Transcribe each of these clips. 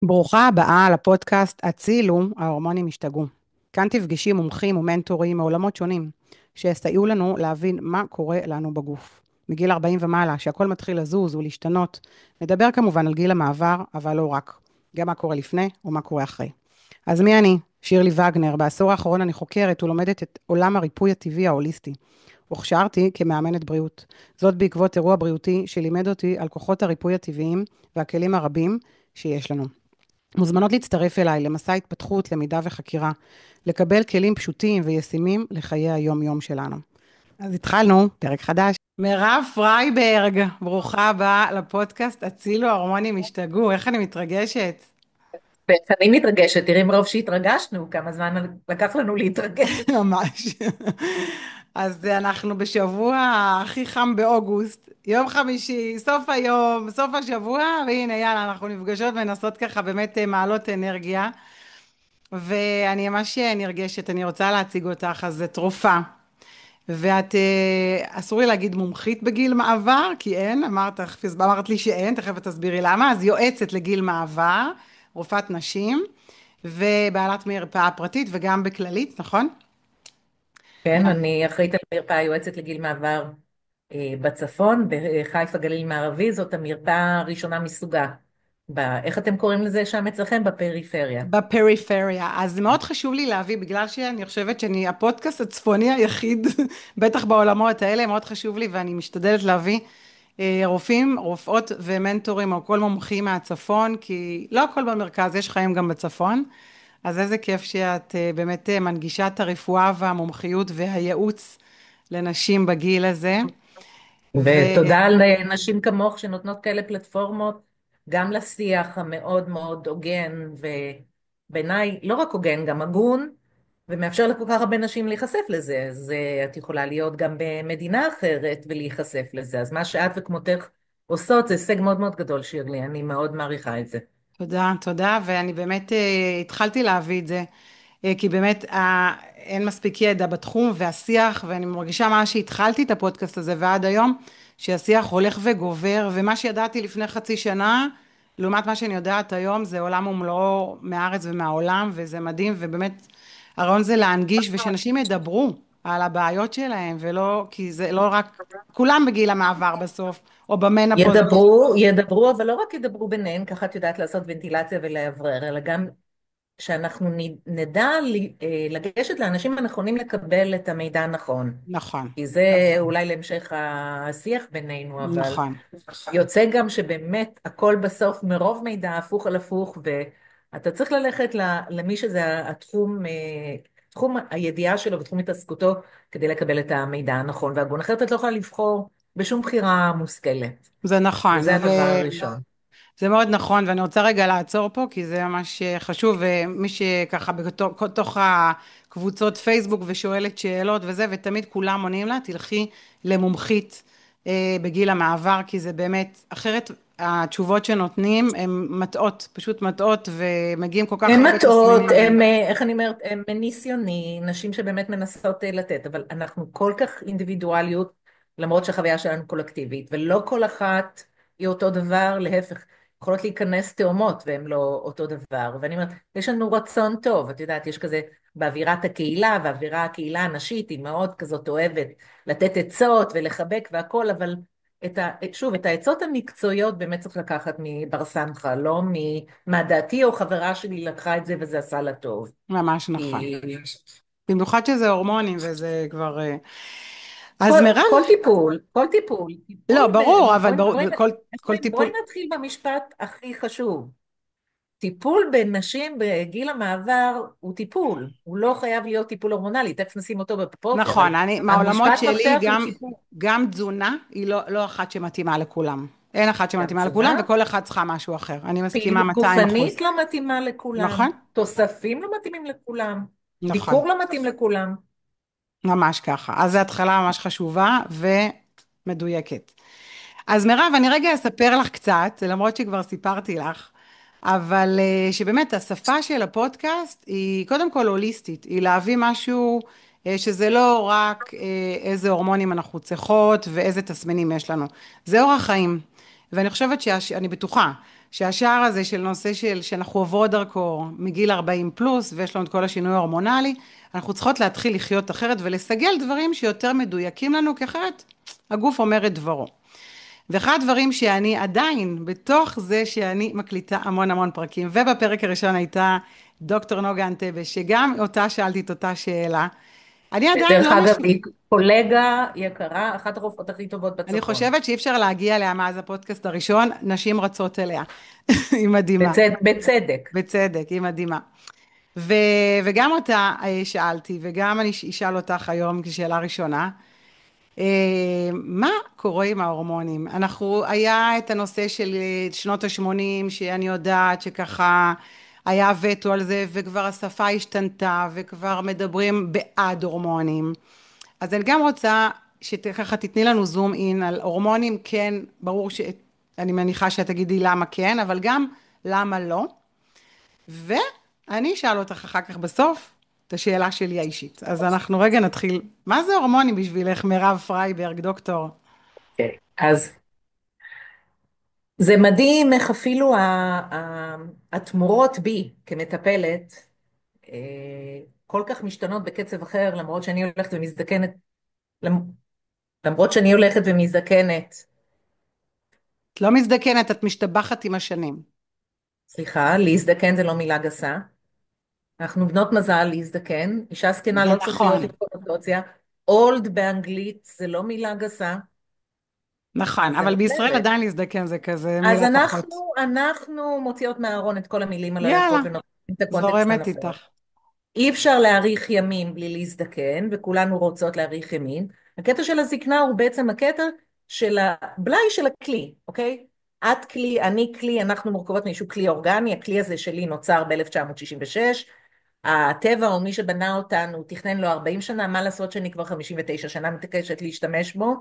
ברוכה הבאה לפודקאסט הצילו, ההורמונים השתגעו. כאן תפגשי מומחים ומנטורים מעולמות שונים, שיסייעו לנו להבין מה קורה לנו בגוף. מגיל 40 ומעלה, שהכל מתחיל לזוז ולהשתנות, נדבר כמובן על גיל המעבר, אבל לא רק. גם מה קורה לפני ומה קורה אחרי. אז מי אני? שירלי וגנר. בעשור האחרון אני חוקרת ולומדת את עולם הריפוי הטבעי ההוליסטי. הוכשרתי כמאמנת בריאות. זאת בעקבות אירוע בריאותי שלימד אותי על כוחות הריפוי הטבעיים והכלים הרבים שיש לנו. מוזמנות להצטרף אליי למסע התפתחות, למידה וחקירה, לקבל כלים פשוטים וישימים לחיי היום-יום שלנו. אז התחלנו, פרק חדש. מירב פרייברג, ברוכה הבאה לפודקאסט הצילו ההורמונים השתגעו, איך אני מתרגשת. ואני מתרגשת, תראי מרוב שהתרגשנו, כמה זמן לקח לנו להתרגש. ממש. אז אנחנו בשבוע הכי חם באוגוסט, יום חמישי, סוף היום, סוף השבוע, והנה יאללה, אנחנו נפגשות ונסות ככה באמת מעלות אנרגיה. ואני ממש נרגשת, אני רוצה להציג אותך, אז את רופאה, ואת, אסור לי להגיד מומחית בגיל מעבר, כי אין, אמרת לי שאין, תכף תסבירי למה, אז יועצת לגיל מעבר, רופאת נשים, ובעלת מרפאה פרטית וגם בכללית, נכון? כן, אני אחראית על מרפאה יועצת לגיל מעבר בצפון, בחיפה גליל מערבי, זאת המרפאה הראשונה מסוגה. איך אתם קוראים לזה שם אצלכם? בפריפריה. בפריפריה. אז זה מאוד חשוב לי להביא, בגלל שאני חושבת שאני הפודקאסט הצפוני היחיד, בטח בעולמות האלה, מאוד חשוב לי, ואני משתדלת להביא רופאים, רופאות ומנטורים, או כל מומחים מהצפון, כי לא הכל במרכז, יש חיים גם בצפון. אז איזה כיף שאת באמת מנגישה את הרפואה והמומחיות והייעוץ לנשים בגיל הזה. ותודה על נשים כמוך שנותנות כאלה פלטפורמות, גם לשיח המאוד מאוד הוגן, ובעיניי לא רק הוגן, גם הגון, ומאפשר לכל כך הרבה נשים להיחשף לזה. אז את יכולה להיות גם במדינה אחרת ולהיחשף לזה. אז מה שאת וכמותך עושות זה הישג מאוד מאוד גדול, שירלי, אני מאוד מעריכה את זה. תודה, תודה, ואני באמת התחלתי להביא את זה, כי באמת אין מספיק ידע בתחום והשיח, ואני מרגישה מה שהתחלתי את הפודקאסט הזה ועד היום, שהשיח הולך וגובר, ומה שידעתי לפני חצי שנה, לעומת מה שאני יודעת היום, זה עולם ומלואו מהארץ ומהעולם, וזה מדהים, ובאמת הרעיון זה להנגיש, ושאנשים ידברו על הבעיות שלהם, ולא, כי זה לא רק, כולם בגיל המעבר בסוף, או במנופוז. ידברו, אבל לא רק ידברו ביניהם, ככה את יודעת לעשות ונטילציה ולאוורר, אלא גם שאנחנו נדע לגשת לאנשים הנכונים לקבל את המידע הנכון. נכון, כי זה אולי להמשך השיח בינינו, אבל נכון. יוצא גם שבאמת הכל בסוף מרוב מידע הפוך על הפוך, ואתה צריך ללכת למי שזה התחום, תחום הידיעה שלו ותחום התעסקותו, כדי לקבל את המידע הנכון והגון. אחרת את לא יכולה לבחור בשום בחירה מושכלת. זה נכון, וזה הדבר הראשון. זה מאוד נכון, ואני רוצה רגע לעצור פה, כי זה ממש חשוב, ומי שככה בתוך הקבוצות פייסבוק ושואלת שאלות וזה, ותמיד כולם עונים לה, תלכי למומחית בגיל המעבר, כי זה באמת, אחרת התשובות שנותנים הן מטעות, פשוט מטעות, ומגיעים כל כך הן הרבה מטעות, תסמינים. הן, איך אני אומרת, הן מניסיוני, נשים שבאמת מנסות לתת, אבל אנחנו כל כך אינדיבידואליות, למרות שהחוויה שלנו קולקטיבית, ולא כל אחת היא אותו דבר, להפך, יכולות להיכנס תאומות והן לא אותו דבר, ואני אומרת, יש לנו רצון טוב, את יודעת, יש כזה, באווירת הקהילה, והאווירה הקהילה הנשית היא מאוד כזאת אוהבת לתת עצות ולחבק והכל, אבל שוב, את העצות המקצועיות באמת צריך לקחת מבר סמכא, לא מה דעתי או חברה שלי לקחה את זה וזה עשה לה טוב. ממש נכון. כי במיוחד שזה הורמונים, וזה כבר... אז כל, מירב, כל טיפול, לא, ברור, אבל ברור, איך כל אומרים? בואי טיפול, נתחיל במשפט הכי חשוב. טיפול בנשים בגיל המעבר הוא טיפול, הוא לא חייב להיות טיפול הורמונלי, תכף נשים אותו בפרופורציה, אבל נכון, מהעולמות המשפט שלי מפתח הוא טיפול. גם תזונה היא לא אחת שמתאימה לכולם. אין אחת גם שמתאימה לכולם, תזונה, וכל אחת צריכה משהו אחר. אני מסכימה פעילות 200%. גופנית לא מתאימה לכולם, נכון? תוספים לא מתאימים לכולם, נכון, דיקור לא מתאים לכולם. ממש ככה. אז זו התחלה ממש חשובה ומדויקת. אז מירב, אני רגע אספר לך קצת, למרות שכבר סיפרתי לך, אבל שבאמת השפה של הפודקאסט היא קודם כל הוליסטית, היא להביא משהו שזה לא רק איזה הורמונים אנחנו צריכות ואיזה תסמינים יש לנו, זה אורח חיים. ואני חושבת, אני בטוחה, שהשער הזה של נושא שאנחנו עוברות דרכו מגיל 40 פלוס, ויש לנו את כל השינוי ההורמונלי, אנחנו צריכות להתחיל לחיות אחרת ולסגל דברים שיותר מדויקים לנו, כי אחרת הגוף אומר את דברו. ואחד הדברים שאני עדיין, בתוך זה שאני מקליטה המון המון פרקים, ובפרק הראשון הייתה דוקטור נוגה אנטבה, שגם אותה שאלתי את אותה שאלה, אני עדיין דרך לא אגב, משלימה. היא קולגה יקרה, אחת הרופאות הכי טובות אני בצפון. חושבת שאי אפשר להגיע אליה מאז הפודקאסט הראשון, נשים רצות אליה. היא מדהימה. בצדק. בצדק, היא מדהימה. ו, וגם אותה שאלתי, וגם אני אשאל אותך היום כשאלה ראשונה, מה קורה עם ההורמונים? היה את הנושא של שנות ה-80, שאני יודעת שככה היה וטו על זה, וכבר השפה השתנתה, וכבר מדברים בעד הורמונים. אז אני גם רוצה שככה תתני לנו זום אין על הורמונים, כן, ברור שאני מניחה שאת תגידי למה כן, אבל גם למה לא. ואני אשאל אותך אחר כך בסוף את השאלה שלי האישית. אז אנחנו רגע נתחיל. מה זה הורמונים בשבילך, מירב פרייברג, דוקטור? כן. אז זה מדהים איך אפילו התמורות בי כמטפלת אה, כל כך משתנות בקצב אחר, למרות שאני הולכת ומזדקנת, למ- למרות שאני הולכת ומזדקנת, את לא מזדקנת, את משתבחת עם השנים. סליחה, להזדקן זה לא מילה גסה, אנחנו בנות מזל להזדקן, אישה זקנה זה לא צריך להיות נכון, עם קונוטציה, אולד באנגלית זה לא מילה גסה, נכון, אז אבל אני בישראל אומרת, עדיין להזדקן זה כזה אז מילה פחות. אנחנו מוציאות מהארון את כל המילים על יאללה, היפות ונותנים את הקונטקסט זורמת הנכון. איתך. אי אפשר להאריך ימים בלי להזדקן, וכולנו רוצות להאריך ימים. הקטע של הזקנה הוא בעצם הקטע של הבלאי של הכלי, אוקיי? את כלי, אני כלי, אנחנו מורכבות מאיזשהו כלי אורגני, הכלי הזה שלי נוצר ב-1966, הטבע או מי שבנה אותנו תכנן לו 40 שנה, מה לעשות שאני כבר 59 שנה מתעקשת להשתמש בו?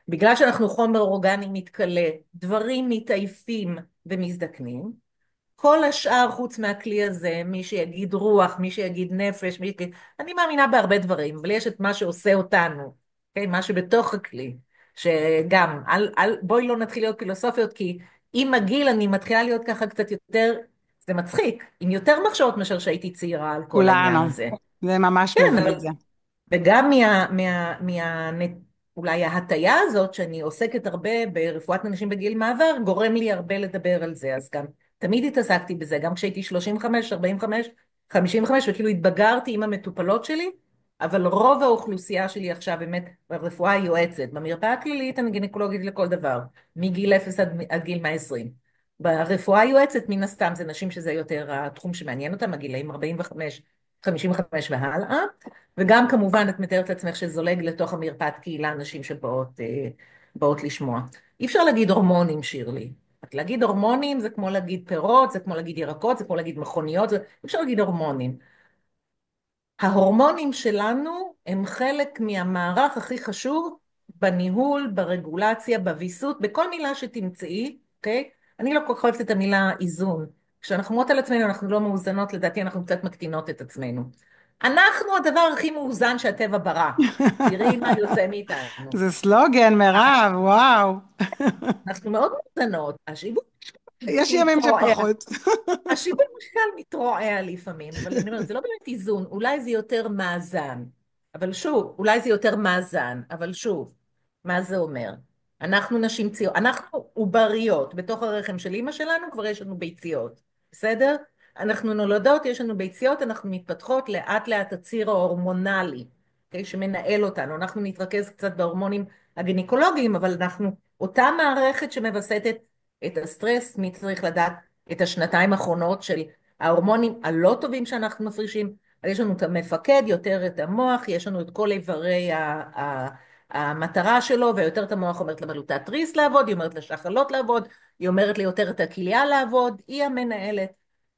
בגלל שאנחנו חומר אורגני מתכלה, דברים מתעייפים ומזדקנים, כל השאר חוץ מהכלי הזה, מי שיגיד רוח, מי שיגיד נפש, אני מאמינה בהרבה דברים, אבל יש את מה שעושה אותנו, okay? מה שבתוך הכלי, שגם, בואי לא נתחיל להיות פילוסופיות, כי עם הגיל אני מתחילה להיות ככה קצת יותר, זה מצחיק, עם יותר מחשבות מאשר שהייתי צעירה על כל כולנו, העניין הזה. זה ממש כן, מבין אבל את זה. וגם אולי ההטיה הזאת, שאני עוסקת הרבה ברפואת אנשים בגיל מעבר, גורם לי הרבה לדבר על זה, אז גם תמיד התעסקתי בזה, גם כשהייתי 35, 45, 55, וכאילו התבגרתי עם המטופלות שלי, אבל רוב האוכלוסייה שלי עכשיו באמת ברפואה היועצת, במרפאה הכללית אני גינקולוגית לכל דבר, מגיל 0 עד גיל 120. ברפואה היועצת מן הסתם זה נשים שזה יותר התחום שמעניין אותם, הגילאים 45, 55 והלאה, וגם כמובן את מתארת לעצמך שזולג לתוך המרפאת קהילה נשים שבאות באות לשמוע. אי אפשר להגיד הורמונים, שירלי. רק להגיד הורמונים זה כמו להגיד פירות, זה כמו להגיד ירקות, זה כמו להגיד מכוניות, אי אפשר להגיד הורמונים. ההורמונים שלנו הם חלק מהמערך הכי חשוב בניהול, ברגולציה, בוויסות, בכל מילה שתמצאי, אוקיי? אני לא כל כך אוהבת את המילה איזון. כשאנחנו אומרות על עצמנו אנחנו לא מאוזנות, לדעתי אנחנו קצת מקטינות את עצמנו. אנחנו הדבר הכי מאוזן שהטבע ברא. תראי מה יוצא מאיתנו. זה סלוגן, מירב, וואו. אנחנו מאוד מאוזנות. השיווי יש ימים מתרועע. שפחות. השיווי משקל מתרועע לפעמים, אבל אני אומרת, זה לא באמת איזון, אולי זה יותר מאזן. אבל שוב, אולי זה יותר מאזן, אבל שוב, מה זה אומר? אנחנו נשים ציות, אנחנו עובריות, בתוך הרחם של אימא שלנו כבר יש לנו ביציות, בסדר? אנחנו נולדות, יש לנו ביציות, אנחנו מתפתחות לאט לאט הציר ההורמונלי, okay, שמנהל אותנו. אנחנו נתרכז קצת בהורמונים הגינקולוגיים, אבל אנחנו אותה מערכת שמווסתת את הסטרס, מי צריך לדעת את השנתיים האחרונות של ההורמונים הלא טובים שאנחנו מפרישים, יש לנו את המפקד, יותר את המוח, יש לנו את כל איברי המטרה שלו, ויותר את המוח אומרת למלוטת תריס לעבוד, היא אומרת לשחלות לעבוד, היא אומרת לי יותר את הכליה לעבוד, היא המנהלת.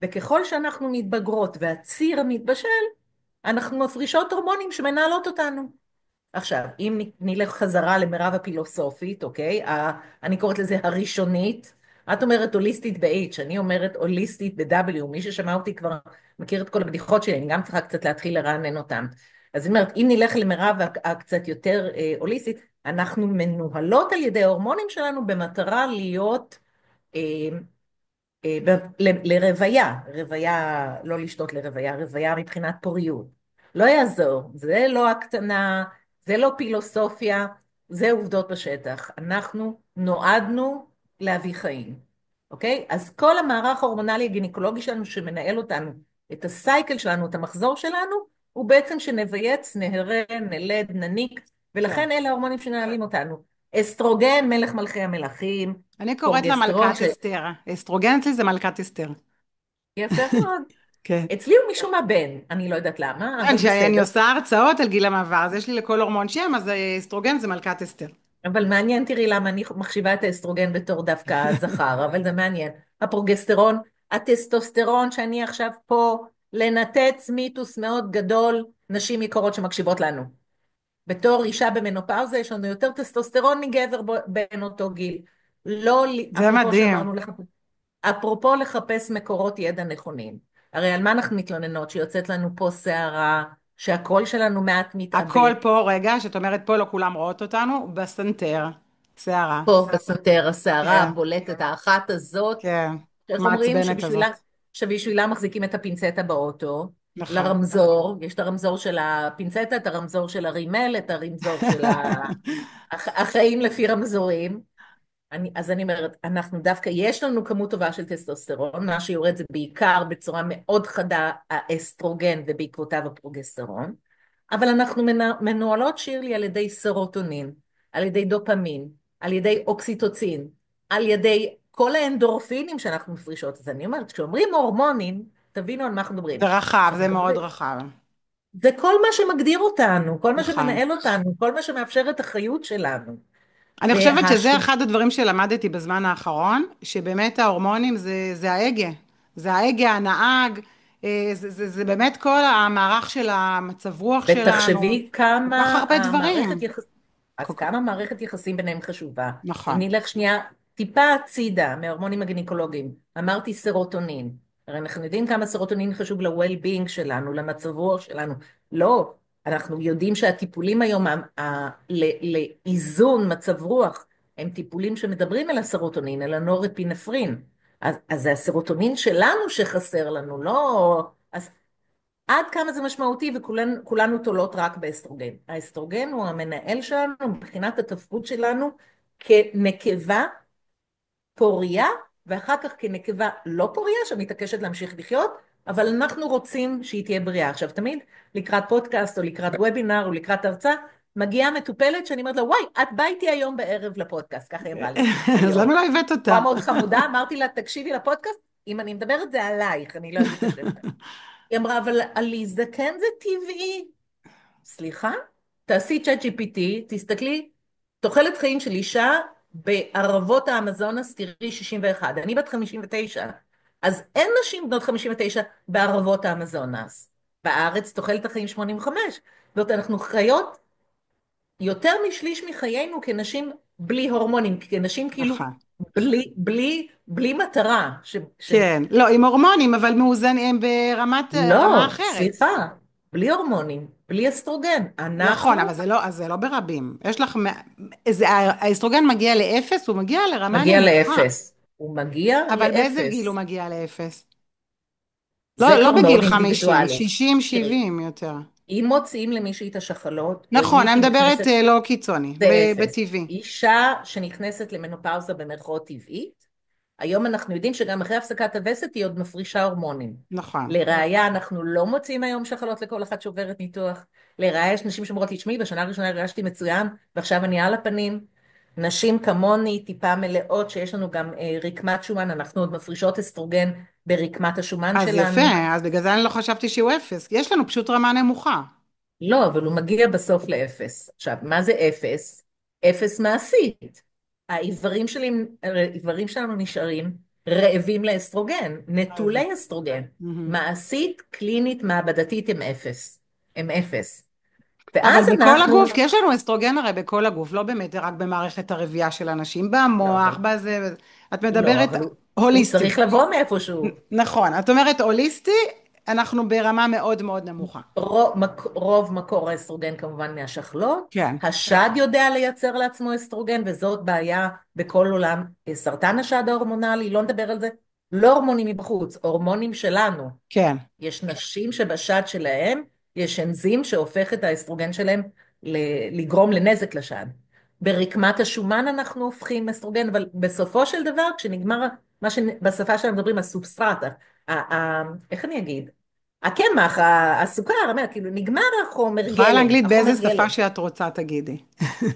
וככל שאנחנו מתבגרות והציר מתבשל, אנחנו מפרישות הורמונים שמנהלות אותנו. עכשיו, אם נלך חזרה למרב הפילוסופית, אוקיי? אני קוראת לזה הראשונית. את אומרת הוליסטית ב-H, אני אומרת הוליסטית ב-W. מי ששמע אותי כבר מכיר את כל הבדיחות שלי, אני גם צריכה קצת להתחיל לרענן אותם. אז אני אומרת, אם נלך למרב הקצת יותר הוליסטית, אנחנו מנוהלות על ידי ההורמונים שלנו במטרה להיות אה, לרוויה, רוויה, לא לשתות לרוויה, רוויה מבחינת פוריות. לא יעזור, זה לא הקטנה, זה לא פילוסופיה, זה עובדות בשטח. אנחנו נועדנו להביא חיים, אוקיי? אז כל המערך ההורמונלי הגינקולוגי שלנו שמנהל אותנו, את הסייקל שלנו, את המחזור שלנו, הוא בעצם שנבייץ, נהרה, נלד, נניק, כן. ולכן אלה ההורמונים שמנהלים אותנו. אסטרוגן, מלך מלכי המלכים, אני קוראת לה פרוגסטרון, מלכת אסתר. אסטרוגן אצלי זה מלכת אסתר. יפה מאוד. כן. אצלי הוא משום מה בן, אני לא יודעת למה, כן, אבל שאני בסדר. עושה הרצאות על גיל המעבר, אז יש לי לכל הורמון שם, אז אסטרוגן זה מלכת אסתר. אבל מעניין, תראי למה אני מחשיבה את האסטרוגן בתור דווקא הזכר, אבל זה מעניין. הפרוגסטרון, הטסטוסטרון, שאני עכשיו פה לנתץ מיתוס מאוד גדול, נשים יקרות שמקשיבות לנו. בתור אישה במנופאוזה יש לנו יותר טסטוסטרון מגבר בין אותו גיל. לא, זה אפרופו מדהים. שאמרנו לך, אפרופו לחפש מקורות ידע נכונים. הרי על מה אנחנו מתלוננות? שיוצאת לנו פה שערה, שהקול שלנו מעט הכל מתאבד. פה, רגע, שאת אומרת פה לא כולם רואות אותנו, בסנטר, שערה. פה בסנטר, השערה כן, הבולטת האחת הזאת, כן, איך אומרים? מעצבנת הזאת. שבשבילה מחזיקים את הפינצטה באוטו, נכון. לרמזור, יש את הרמזור של הפינצטה, את הרמזור של הרימל, את הרמזור של החיים לפי רמזורים. אז אני אומרת, אנחנו דווקא, יש לנו כמות טובה של טסטוסטרון, מה שיורד זה בעיקר בצורה מאוד חדה האסטרוגן ובעקבותיו הפרוגסטרון, אבל אנחנו מנוהלות, שירלי, על ידי סרוטונין, על ידי דופמין, על ידי אוקסיטוצין, על ידי כל האנדורפינים שאנחנו מפרישות. אז אני אומרת, כשאומרים הורמונים, תבינו על מה אנחנו מדברים. זה רחב, זה כשאנחנו מאוד מדברים, רחב. זה כל מה שמגדיר אותנו, כל מה נכון. שמנהל אותנו, כל מה שמאפשר את החיות שלנו. אני חושבת שזה אחד הדברים שלמדתי בזמן האחרון, שבאמת ההורמונים זה ההגה. זה ההגה, הנהג, זה באמת כל המערך של המצב רוח שלנו, ותחשבי כל כך כמה הרבה דברים. אז כמה מערכת יחסים ביניהם חשובה. אם נכון. נלך שנייה טיפה הצידה מההורמונים הגינקולוגיים, אמרתי סרוטונין. הרי אנחנו יודעים כמה סרוטונין חשוב ל-well-being שלנו, למצב רוח שלנו. לא, אנחנו יודעים שהטיפולים היום לאיזון מצב רוח, הם טיפולים שמדברים על הסרוטונין, על הנורפינפרין. אז זה הסרוטונין שלנו שחסר לנו, לא... אז עד כמה זה משמעותי, וכולנו תולות רק באסטרוגן. האסטרוגן הוא המנהל שלנו מבחינת התפקוד שלנו כנקבה פוריה, ואחר כך כנקבה לא פוריה שמתעקשת להמשיך לחיות, אבל אנחנו רוצים שהיא תהיה בריאה. עכשיו, תמיד לקראת פודקאסט או לקראת וובינר או לקראת הרצאה, מגיעה מטופלת שאני אומרת לה, וואי, את באה איתי היום בערב לפודקאסט, ככה היא אמרה לי אז היום. למה לא הבאת אותה? בחורה מאוד חמודה, אמרתי לה, תקשיבי לפודקאסט, אם אני מדברת זה עלייך, אני לא אגיד את השם. היא אמרה, אבל להזדקן זה טבעי. סליחה? תעשי צ'אט GPT, תסתכלי, תוחלת חיים של אישה בערבות האמזונס, תראי 61. אני בת 59. אז אין נשים בנות 59 בערבות האמזונס. בארץ תוחלת החיים 85. זאת אומרת, אנחנו חיות יותר משליש מחיינו כנשים בלי הורמונים, כנשים כאילו נכון. בלי מטרה. כן. לא, עם הורמונים, אבל מאוזנים, הם ברמת, רמה לא, אחרת. סליחה, בלי הורמונים, בלי אסטרוגן. נכון, אנחנו אבל זה לא ברבים. יש לך, האסטרוגן מגיע לאפס, הוא מגיע לרמה מגיע נמוכה. לאפס. הוא מגיע אבל באיזה גיל הוא לאפס. מגיע לאפס? זה לא כבר בגיל מאוד 50, אינדיבידואלי. 60, תראי, 70 יותר. אם מוציאים למישהי את השחלות, או אם נכון, אני מישהי מדברת נכנסת, לא קיצוני, זה אפס. בטבעי. אישה שנכנסת למנופאוזה במרכאות טבעית, היום אנחנו יודעים שגם אחרי הפסקת הווסת היא עוד מפרישה הורמונים. נכון. לראיה, אנחנו לא מוצאים היום שחלות לכל אחת שעוברת ניתוח. לראיה, יש נשים שאומרות לי, תשמעי, בשנה הראשונה הרגשתי מצוין, ועכשיו אני על הפנים. נשים כמוני, טיפה מלאות, שיש לנו גם רקמת שומן, אנחנו עוד מפרישות אסטרוגן ברקמת השומן אז יפה, שלנו. אז בגלל זה אני לא חשבתי שהוא אפס. יש לנו פשוט רמה נמוכה. לא, אבל הוא מגיע בסוף לאפס. עכשיו, מה זה אפס? אפס מעשית. האיברים שלנו נשארים רעבים לאסטרוגן, אז- נטולי אסטרוגן. מהמם. מעשית, קלינית, מעבדתית הם אפס. הם אפס. אבל ואז בכל אנחנו, הגוף, כי יש לנו אסטרוגן הרי בכל הגוף, לא באמת רק במערכת הרבייה של אנשים, לא, במוח, אבל, את לא, מדברת אבל הוא הוליסטי. צריך לבוא מאיפשהו. נכון, את אומרת הוליסטי, אנחנו ברמה מאוד מאוד נמוכה. רוב מקור האסטרוגן כמובן מהשחלות. כן, השד יודע לייצר לעצמו אסטרוגן, וזאת בעיה בכל עולם. סרטן השד ההורמונלי, לא נדבר על זה. לא הורמונים מבחוץ, הורמונים שלנו. כן. יש נשים שבשד שלהם יש אנזים שהופך את האסטרוגן שלהם לגרום לנזק לשד. ברקמת השומן אנחנו הופכים אסטרוגן, אבל בסופו של דבר, כשנגמר מה שבשפה שלנו מדברים, הסובסטרט, איך אני אגיד? הקמח, הסוכר, כאילו נגמר החומר יכולה גלם, לאנגלית החומר באיזה שפה גלם. שאת רוצה, תגידי.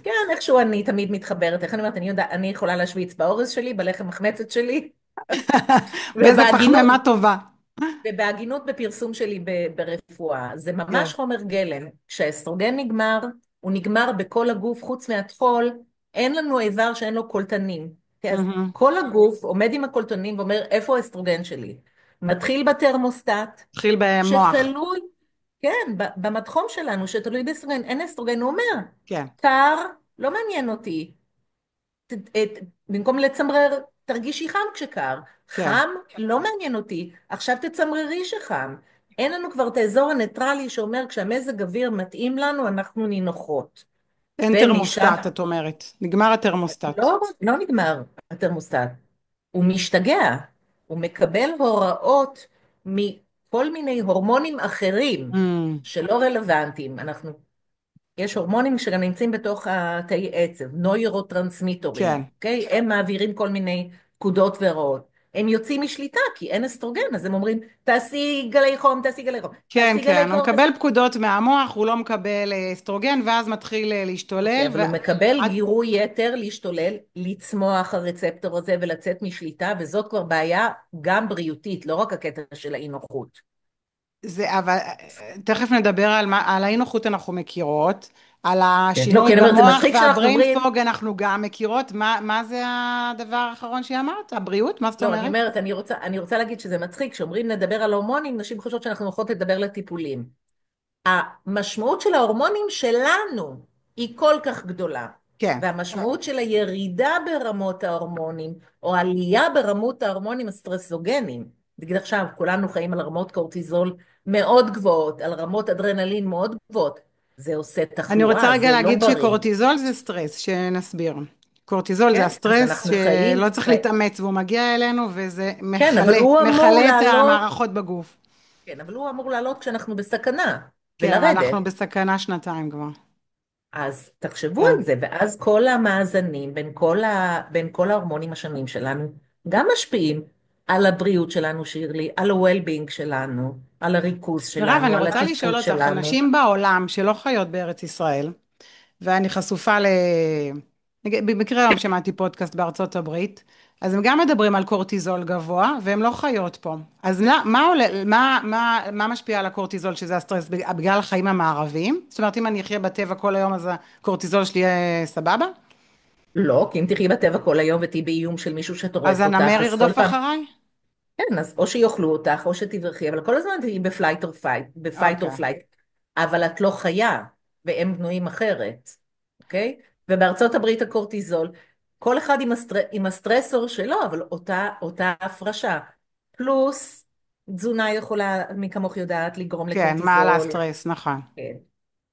כן, איכשהו אני תמיד מתחברת, איך אני אומרת, אני יכולה להשוויץ באורז שלי, בלחם מחמצת שלי, באיזה ובהגינות, פחמימה טובה. ובהגינות בפרסום שלי ברפואה. זה כן. ממש חומר גלם. כשהאסטרוגן נגמר, הוא נגמר בכל הגוף, חוץ מהטחול, אין לנו איבר שאין לו קולטנים. אוקיי, אז מהמם. כל הגוף עומד עם הקולטנים ואומר, איפה האסטרוגן שלי? מתחיל בתרמוסטט, התחיל במוח. שתלוי, כן, במדחום שלנו, שתלוי באסטרוגן, אין אסטרוגן, הוא אומר, כן, קר, לא מעניין אותי. במקום לצמרר, תרגישי חם כשקר. כן. חם, לא מעניין אותי, עכשיו תצמררי שחם. אין לנו כבר את האזור הניטרלי שאומר כשהמזג אוויר מתאים לנו, אנחנו נינוחות. אין ומשם, תרמוסטט, את אומרת. נגמר התרמוסטט. לא נגמר התרמוסטט, הוא משתגע, הוא מקבל הוראות מכל מיני הורמונים אחרים Mm, שלא רלוונטיים. יש הורמונים שגם נמצאים בתוך התאי עצב, נוירוטרנסמיטורים, כן. אוקיי? הם מעבירים כל מיני פקודות והוראות. הם יוצאים משליטה כי אין אסטרוגן, אז הם אומרים, תעשי גלי חום, תעשי גלי חום, כן, תעשי גלי כן. הוא חום, מקבל תעשי... פקודות מהמוח, הוא לא מקבל אסטרוגן, ואז מתחיל אוקיי, להשתולל, אבל הוא מקבל גירוי יתר להשתולל, לצמוח הרצפטור הזה ולצאת משליטה, וזאת כבר בעיה גם בריאותית, לא רק הקטע של האי נוחות. אבל תכף נדבר על האי נוחות אנחנו מכירות, על כן. לא, השינוי כי אני אומרת, זה במוח מצחיק שאנחנו והבריין אומרים, פוג אנחנו גם מכירות. מה זה הדבר האחרון שאמרת? הבריאות? מה זאת לא, אני אומרת? אומרת, אני רוצה להגיד שזה מצחיק, כשאומרים נדבר על הורמונים, נשים חושבות שאנחנו הולכות לדבר לטיפולים. המשמעות של ההורמונים שלנו היא כל כך גדולה, כן. והמשמעות של הירידה ברמות ההורמונים, או עלייה ברמות ההורמונים הסטרסוגנים, נגיד עכשיו כולנו חיים על רמות קורטיזול מאוד גבוהות, על רמות אדרנלין מאוד גבוהות, זה עושה אני רוצה תחלואה, רגע זה לא להגיד בריא, שקורטיזול זה סטרס, שנסביר. קורטיזול זה כן? אז הסטרס אנחנו חיים, שלא צריך להתאמץ והוא מגיע אלינו וזה כן, אבל הוא אמור מכלה את לעלות, המערכות בגוף. כן, אבל הוא אמור לעלות כשאנחנו בסכנה, כן, ולרדת. ואנחנו בסכנה שנתיים כבר. אז תחשבו כן. על זה, ואז כל המאזנים בין כל ההורמונים השונים שלנו גם משפיעים על הבריאות שלנו, שירלי, על ה-well-being שלנו, על הריכוז מירב, אני שלנו, על רוצה לשאול התפקוד אותך, שלנו. אנשים בעולם שלא חיות בארץ ישראל, ואני חשופה במקרה היום שמעתי פודקאסט בארצות הברית, אז הם גם מדברים על קורטיזול גבוה, והם לא חיות פה. אז מה משפיע על הקורטיזול, שזה הסטרס, בגלל החיים המערביים? זאת אומרת, אם אני אחיה בטבע כל היום, אז הקורטיזול שלי יהיה סבבה? לא, כי אם תחי בטבע כל היום ותהי באיום של מישהו אז שטורף אותך, הנמר אז כל ירדוף פעם, אחריי? כן, אז או שיאכלו אותך, או שתברחי, אבל כל הזמן תהיי בפייט אור אוקיי. פלייט, אבל את לא חיה, והם בנויים אחרת, אוקיי? ובארצות הברית הקורטיזול, כל אחד עם הסטרסור שלו, אבל אותה הפרשה. פלוס, תזונה יכולה, מי כמוך יודעת, לגרום כן, מה על לקורטיזול, הסטרס, נכון. כן.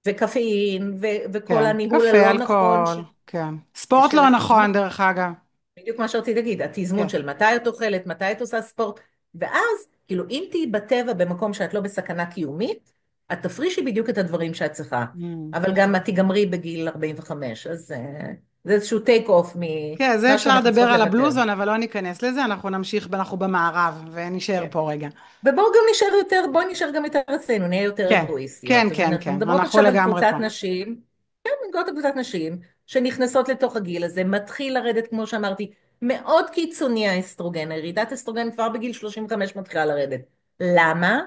וקפאין, וכל כן, הניהול קפה, הלא נכון, אלכוהול, כן. ספורט של לא התזמון. נכון, דרך אגב. בדיוק מה שרציתי להגיד, התזמון כן. של מתי את אוכלת, מתי את עושה ספורט, ואז, כאילו, אם תהיי בטבע במקום שאת לא בסכנה קיומית, את תפרישי בדיוק את הדברים שאת צריכה, Mm. אבל גם את תיגמרי בגיל 45, אז זה איזשהו טייק אוף כן, זה ממה אפשר שאנחנו לדבר צריכות על לוותר. הבלוזון, אבל לא ניכנס לזה, אנחנו נמשיך, אנחנו במערב, ונשאר כן. פה רגע. ובואו גם נשאר יותר, בואי נשאר גם יותר אצלנו, נהיה יותר כן, כן, אגואיסטיות. אז כן, אנחנו כן, מדברות אנחנו עכשיו על לגמרי קבוצת פה. נשים, כן, מדברות על קבוצת נשים, שנכנסות לתוך הגיל הזה, מתחיל לרדת, כמו שאמרתי, מאוד קיצוני האסטרוגן, הירידת אסטרוגן כבר בגיל 35 מתחילה לרדת. למה?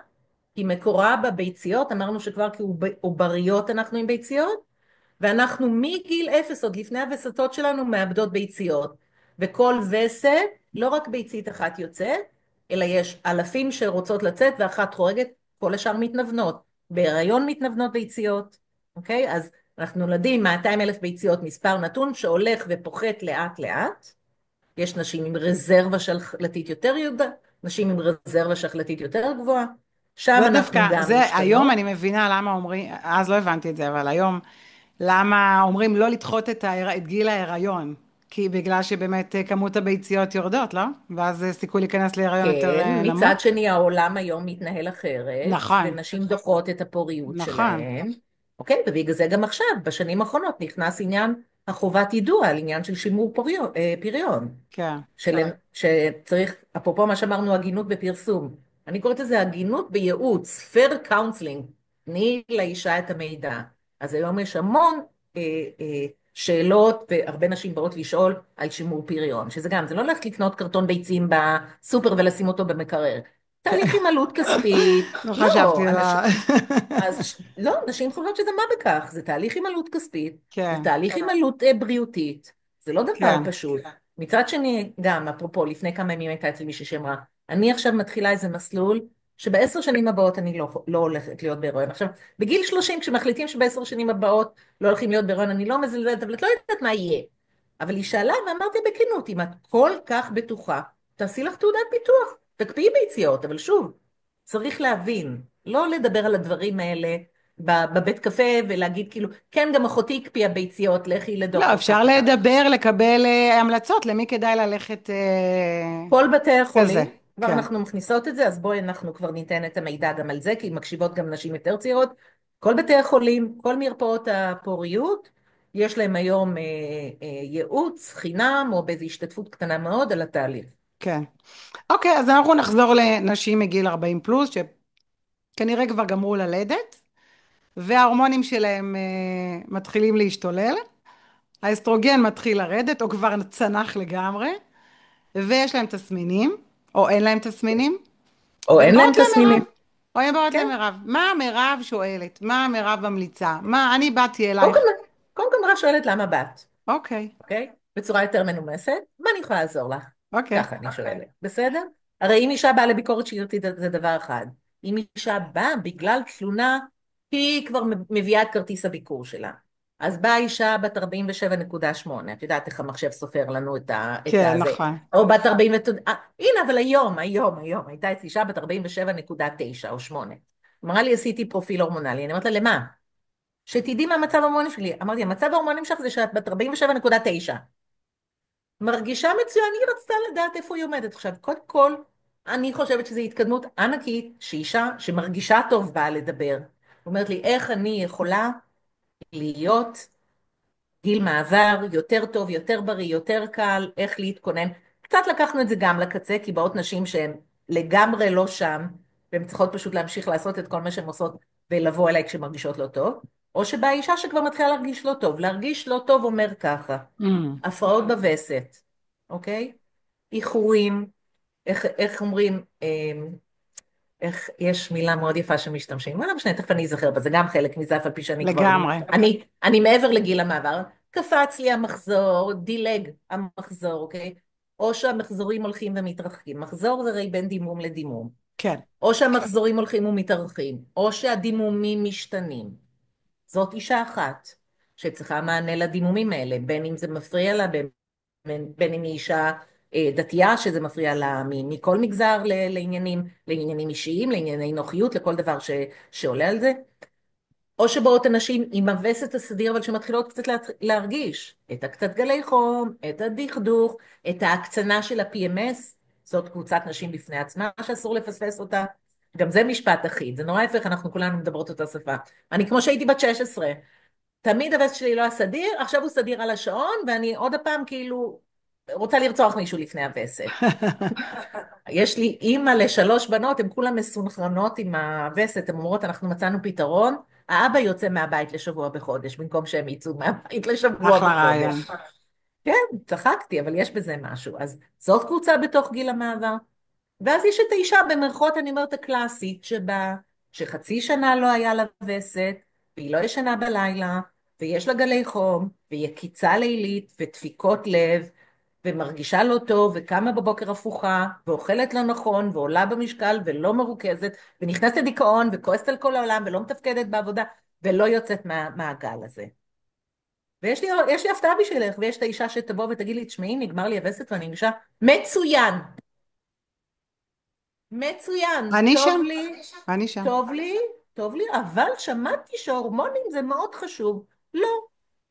כי מקורה בביציות, אמרנו שכבר כעובריות אנחנו עם ביציות, ואנחנו מגיל אפס, עוד לפני הווסתות שלנו, מאבדות ביציות. וכל וסת, לא רק ביצית אחת יוצאת, אלא יש אלפים שרוצות לצאת ואחת חורגת, כל השאר מתנוונות. בהיריון מתנוונות ביציות, אוקיי? אז אנחנו נולדים 200 אלף ביציות, מספר נתון שהולך ופוחת לאט לאט. יש נשים עם רזרבה שחלתית יותר יהודה, נשים עם רזרבה שחלתית יותר גבוהה. שם זה אנחנו דווקא, גם זה היום משתנות. אני מבינה למה אומרים, אז לא הבנתי את זה, אבל היום, למה אומרים לא לדחות את גיל ההיריון? כי בגלל שבאמת כמות הביציות יורדות, לא? ואז סיכוי להיכנס להיריון יותר כן, מצד נמוך? שני העולם היום מתנהל אחרת, נכון, ונשים דוחות את הפוריות נכון, שלהן, אוקיי? ובגלל זה גם עכשיו, בשנים האחרונות, נכנס עניין החובת יידוע על עניין של שימור פריון. כן, שצריך, אפרופו מה שאמרנו, הגינות בפרסום, אני קוראת לזה הגינות בייעוץ, fair counseling, תני לאישה את המידע. אז היום יש המון אה, שאלות, והרבה נשים באות לשאול על שימור פריון, שזה גם, זה לא ללכת לקנות קרטון ביצים בסופר ולשים אותו במקרר. כן. תהליך עם עלות כספית, לא לא, חשבתי על ה... לא, נשים חושבות שזה מה בכך, זה תהליך עם עלות כספית, זה כן, תהליך עם עלות בריאותית, זה לא דבר כן, פשוט. מצד שני, גם, אפרופו, לפני כמה ימים הייתה אצל מישהי שאמרה, אני עכשיו מתחילה איזה מסלול, שבעשר שנים הבאות אני לא הולכת להיות בהיריון. עכשיו, בגיל 30, כשמחליטים שבעשר שנים הבאות לא הולכים להיות בהיריון, אני לא מזלזלת, אבל את לא יודעת מה יהיה. אבל היא שאלה, ואמרתי בכנות, אם את כל כך בטוחה, תעשי לך תעודת ביטוח, תקפיאי ביציות, אבל שוב, צריך להבין, לא לדבר על הדברים האלה בבית קפה ולהגיד כאילו, כן, גם אחותי הקפיאה ביציות, לכי לא, לדוקטור כך אפשר וכך. לדבר, לקבל המלצות למי כדאי ללכת כל בתי כזה, החולים, כבר כן, אנחנו מכניסות את זה, אז בואי אנחנו כבר ניתן את המידע גם על זה, כי מקשיבות גם נשים יותר צעירות. כל בתי החולים, כל מרפאות הפוריות, יש להם היום ייעוץ חינם, או באיזו השתתפות קטנה מאוד על התהליך. כן. אוקיי, אז אנחנו נחזור לנשים מגיל 40 פלוס, שכנראה כבר גמרו ללדת, וההורמונים שלהם מתחילים להשתולל, האסטרוגן מתחיל לרדת, או כבר צנח לגמרי, ויש להם תסמינים, או אין להם תסמינים, או והן אין להם באות למירב, תסמינים. או הן באות כן. למירב. מה מירב שואלת? מה מירב ממליצה? מה, אני באתי קודם כל, אלייך. קודם כל מירב שואלת למה באת, אוקיי, אוקיי? בצורה יותר מנומסת, מה אני יכולה לעזור לך? אוקיי, ככה אני שואלת, בסדר? הרי אם אישה באה לביקורת שירותית זה דבר אחד. אם אישה באה בגלל תלונה, היא כבר מביאה את כרטיס הביקור שלה. אז באה אישה בת 47.8, את יודעת איך המחשב סופר לנו את כן, הזה, נכון, או בת 40, הנה, אבל היום, הייתה אצלי אישה בת 47.9 או 8. אמרה לי, עשיתי פרופיל הורמונלי, אני אומרת לה, למה? שתדעי מה המצב ההורמוני שלי. אמרתי, המצב ההורמוני שלך זה שאת בת 47.9. מרגישה מצוין, היא רצתה לדעת איפה היא עומדת. עכשיו, קודם כל, אני חושבת שזו התקדמות ענקית, שאישה שמרגישה טוב באה לדבר. אומרת לי, איך אני יכולה להיות גיל מעבר יותר טוב, יותר בריא, יותר קל, איך להתכונן. קצת לקחנו את זה גם לקצה, כי באות נשים שהן לגמרי לא שם, והן צריכות פשוט להמשיך לעשות את כל מה שהן עושות ולבוא אליי כשהן מרגישות לא טוב, או שבאה אישה שכבר מתחילה להרגיש לא טוב. להרגיש לא טוב אומר ככה, Mm, הפרעות בווסת, אוקיי? איחורים, איך אומרים, איך יש מילה מאוד יפה שמשתמשים, מה לא משנה, תכף אני אזכר בה, זה גם חלק מזה, אף על פי שאני כבר, לגמרי, אני מעבר לגיל המעבר, קפץ לי המחזור, דילג המחזור, אוקיי? או שהמחזורים הולכים ומתרחקים, מחזור זה הרי בין דימום לדימום, כן, או שהמחזורים הולכים ומתארכים, או שהדימומים משתנים. זאת אישה אחת שצריכה מענה לדימומים האלה, בין אם זה מפריע לה, בין אם היא אישה דתייה, שזה מפריע לה מכל מגזר לעניינים אישיים, לענייני נוחיות, לכל דבר שעולה על זה, או שבאות אנשים עם הווסת הסדיר, אבל שמתחילות קצת להרגיש את הקצת גלי חום, את הדכדוך, את ההקצנה של ה-PMS, זאת קבוצת נשים בפני עצמה שאסור לפספס אותה. גם זה משפט אחיד, זה נורא יפה, אנחנו כולנו מדברות אותה שפה. אני כמו שהייתי בת 16, תמיד הווסט שלי לא היה סדיר, עכשיו הוא סדיר על השעון, ואני עוד הפעם כאילו רוצה לרצוח מישהו לפני הווסת. יש לי אימא לשלוש בנות, הן כולן מסונכרנות עם הווסת, הן אומרות, אנחנו מצאנו פתרון, האבא יוצא מהבית לשבוע בחודש, במקום שהם יצאו מהבית לשבוע אחלה רעיון. בחודש. כן, צחקתי, אבל יש בזה משהו. אז זאת קבוצה בתוך גיל המעבר. ואז יש את האישה במרכאות, אני אומרת, הקלאסית, שבה, שחצי שנה לא היה לה וסת, והיא לא ישנה בלילה, ויש לה גלי חום, והיא יקיצה לילית, ודפיקות לב, ומרגישה לא טוב, וקמה בבוקר הפוכה, ואוכלת לא נכון, ועולה במשקל, ולא מרוכזת, ונכנסת לדיכאון, וכועסת על כל העולם, ולא מתפקדת בעבודה, ולא יוצאת מהגל הזה. ויש לי הפתעה בשבילך, ויש את האישה שתבוא ותגיד לי, תשמעי, נגמר לי הווסת ואני אישה מצוין. מצוין, אני שם, טוב לי, אני שם. טוב לי, טוב לי, אבל שמעתי שההורמונים זה מאוד חשוב. לא,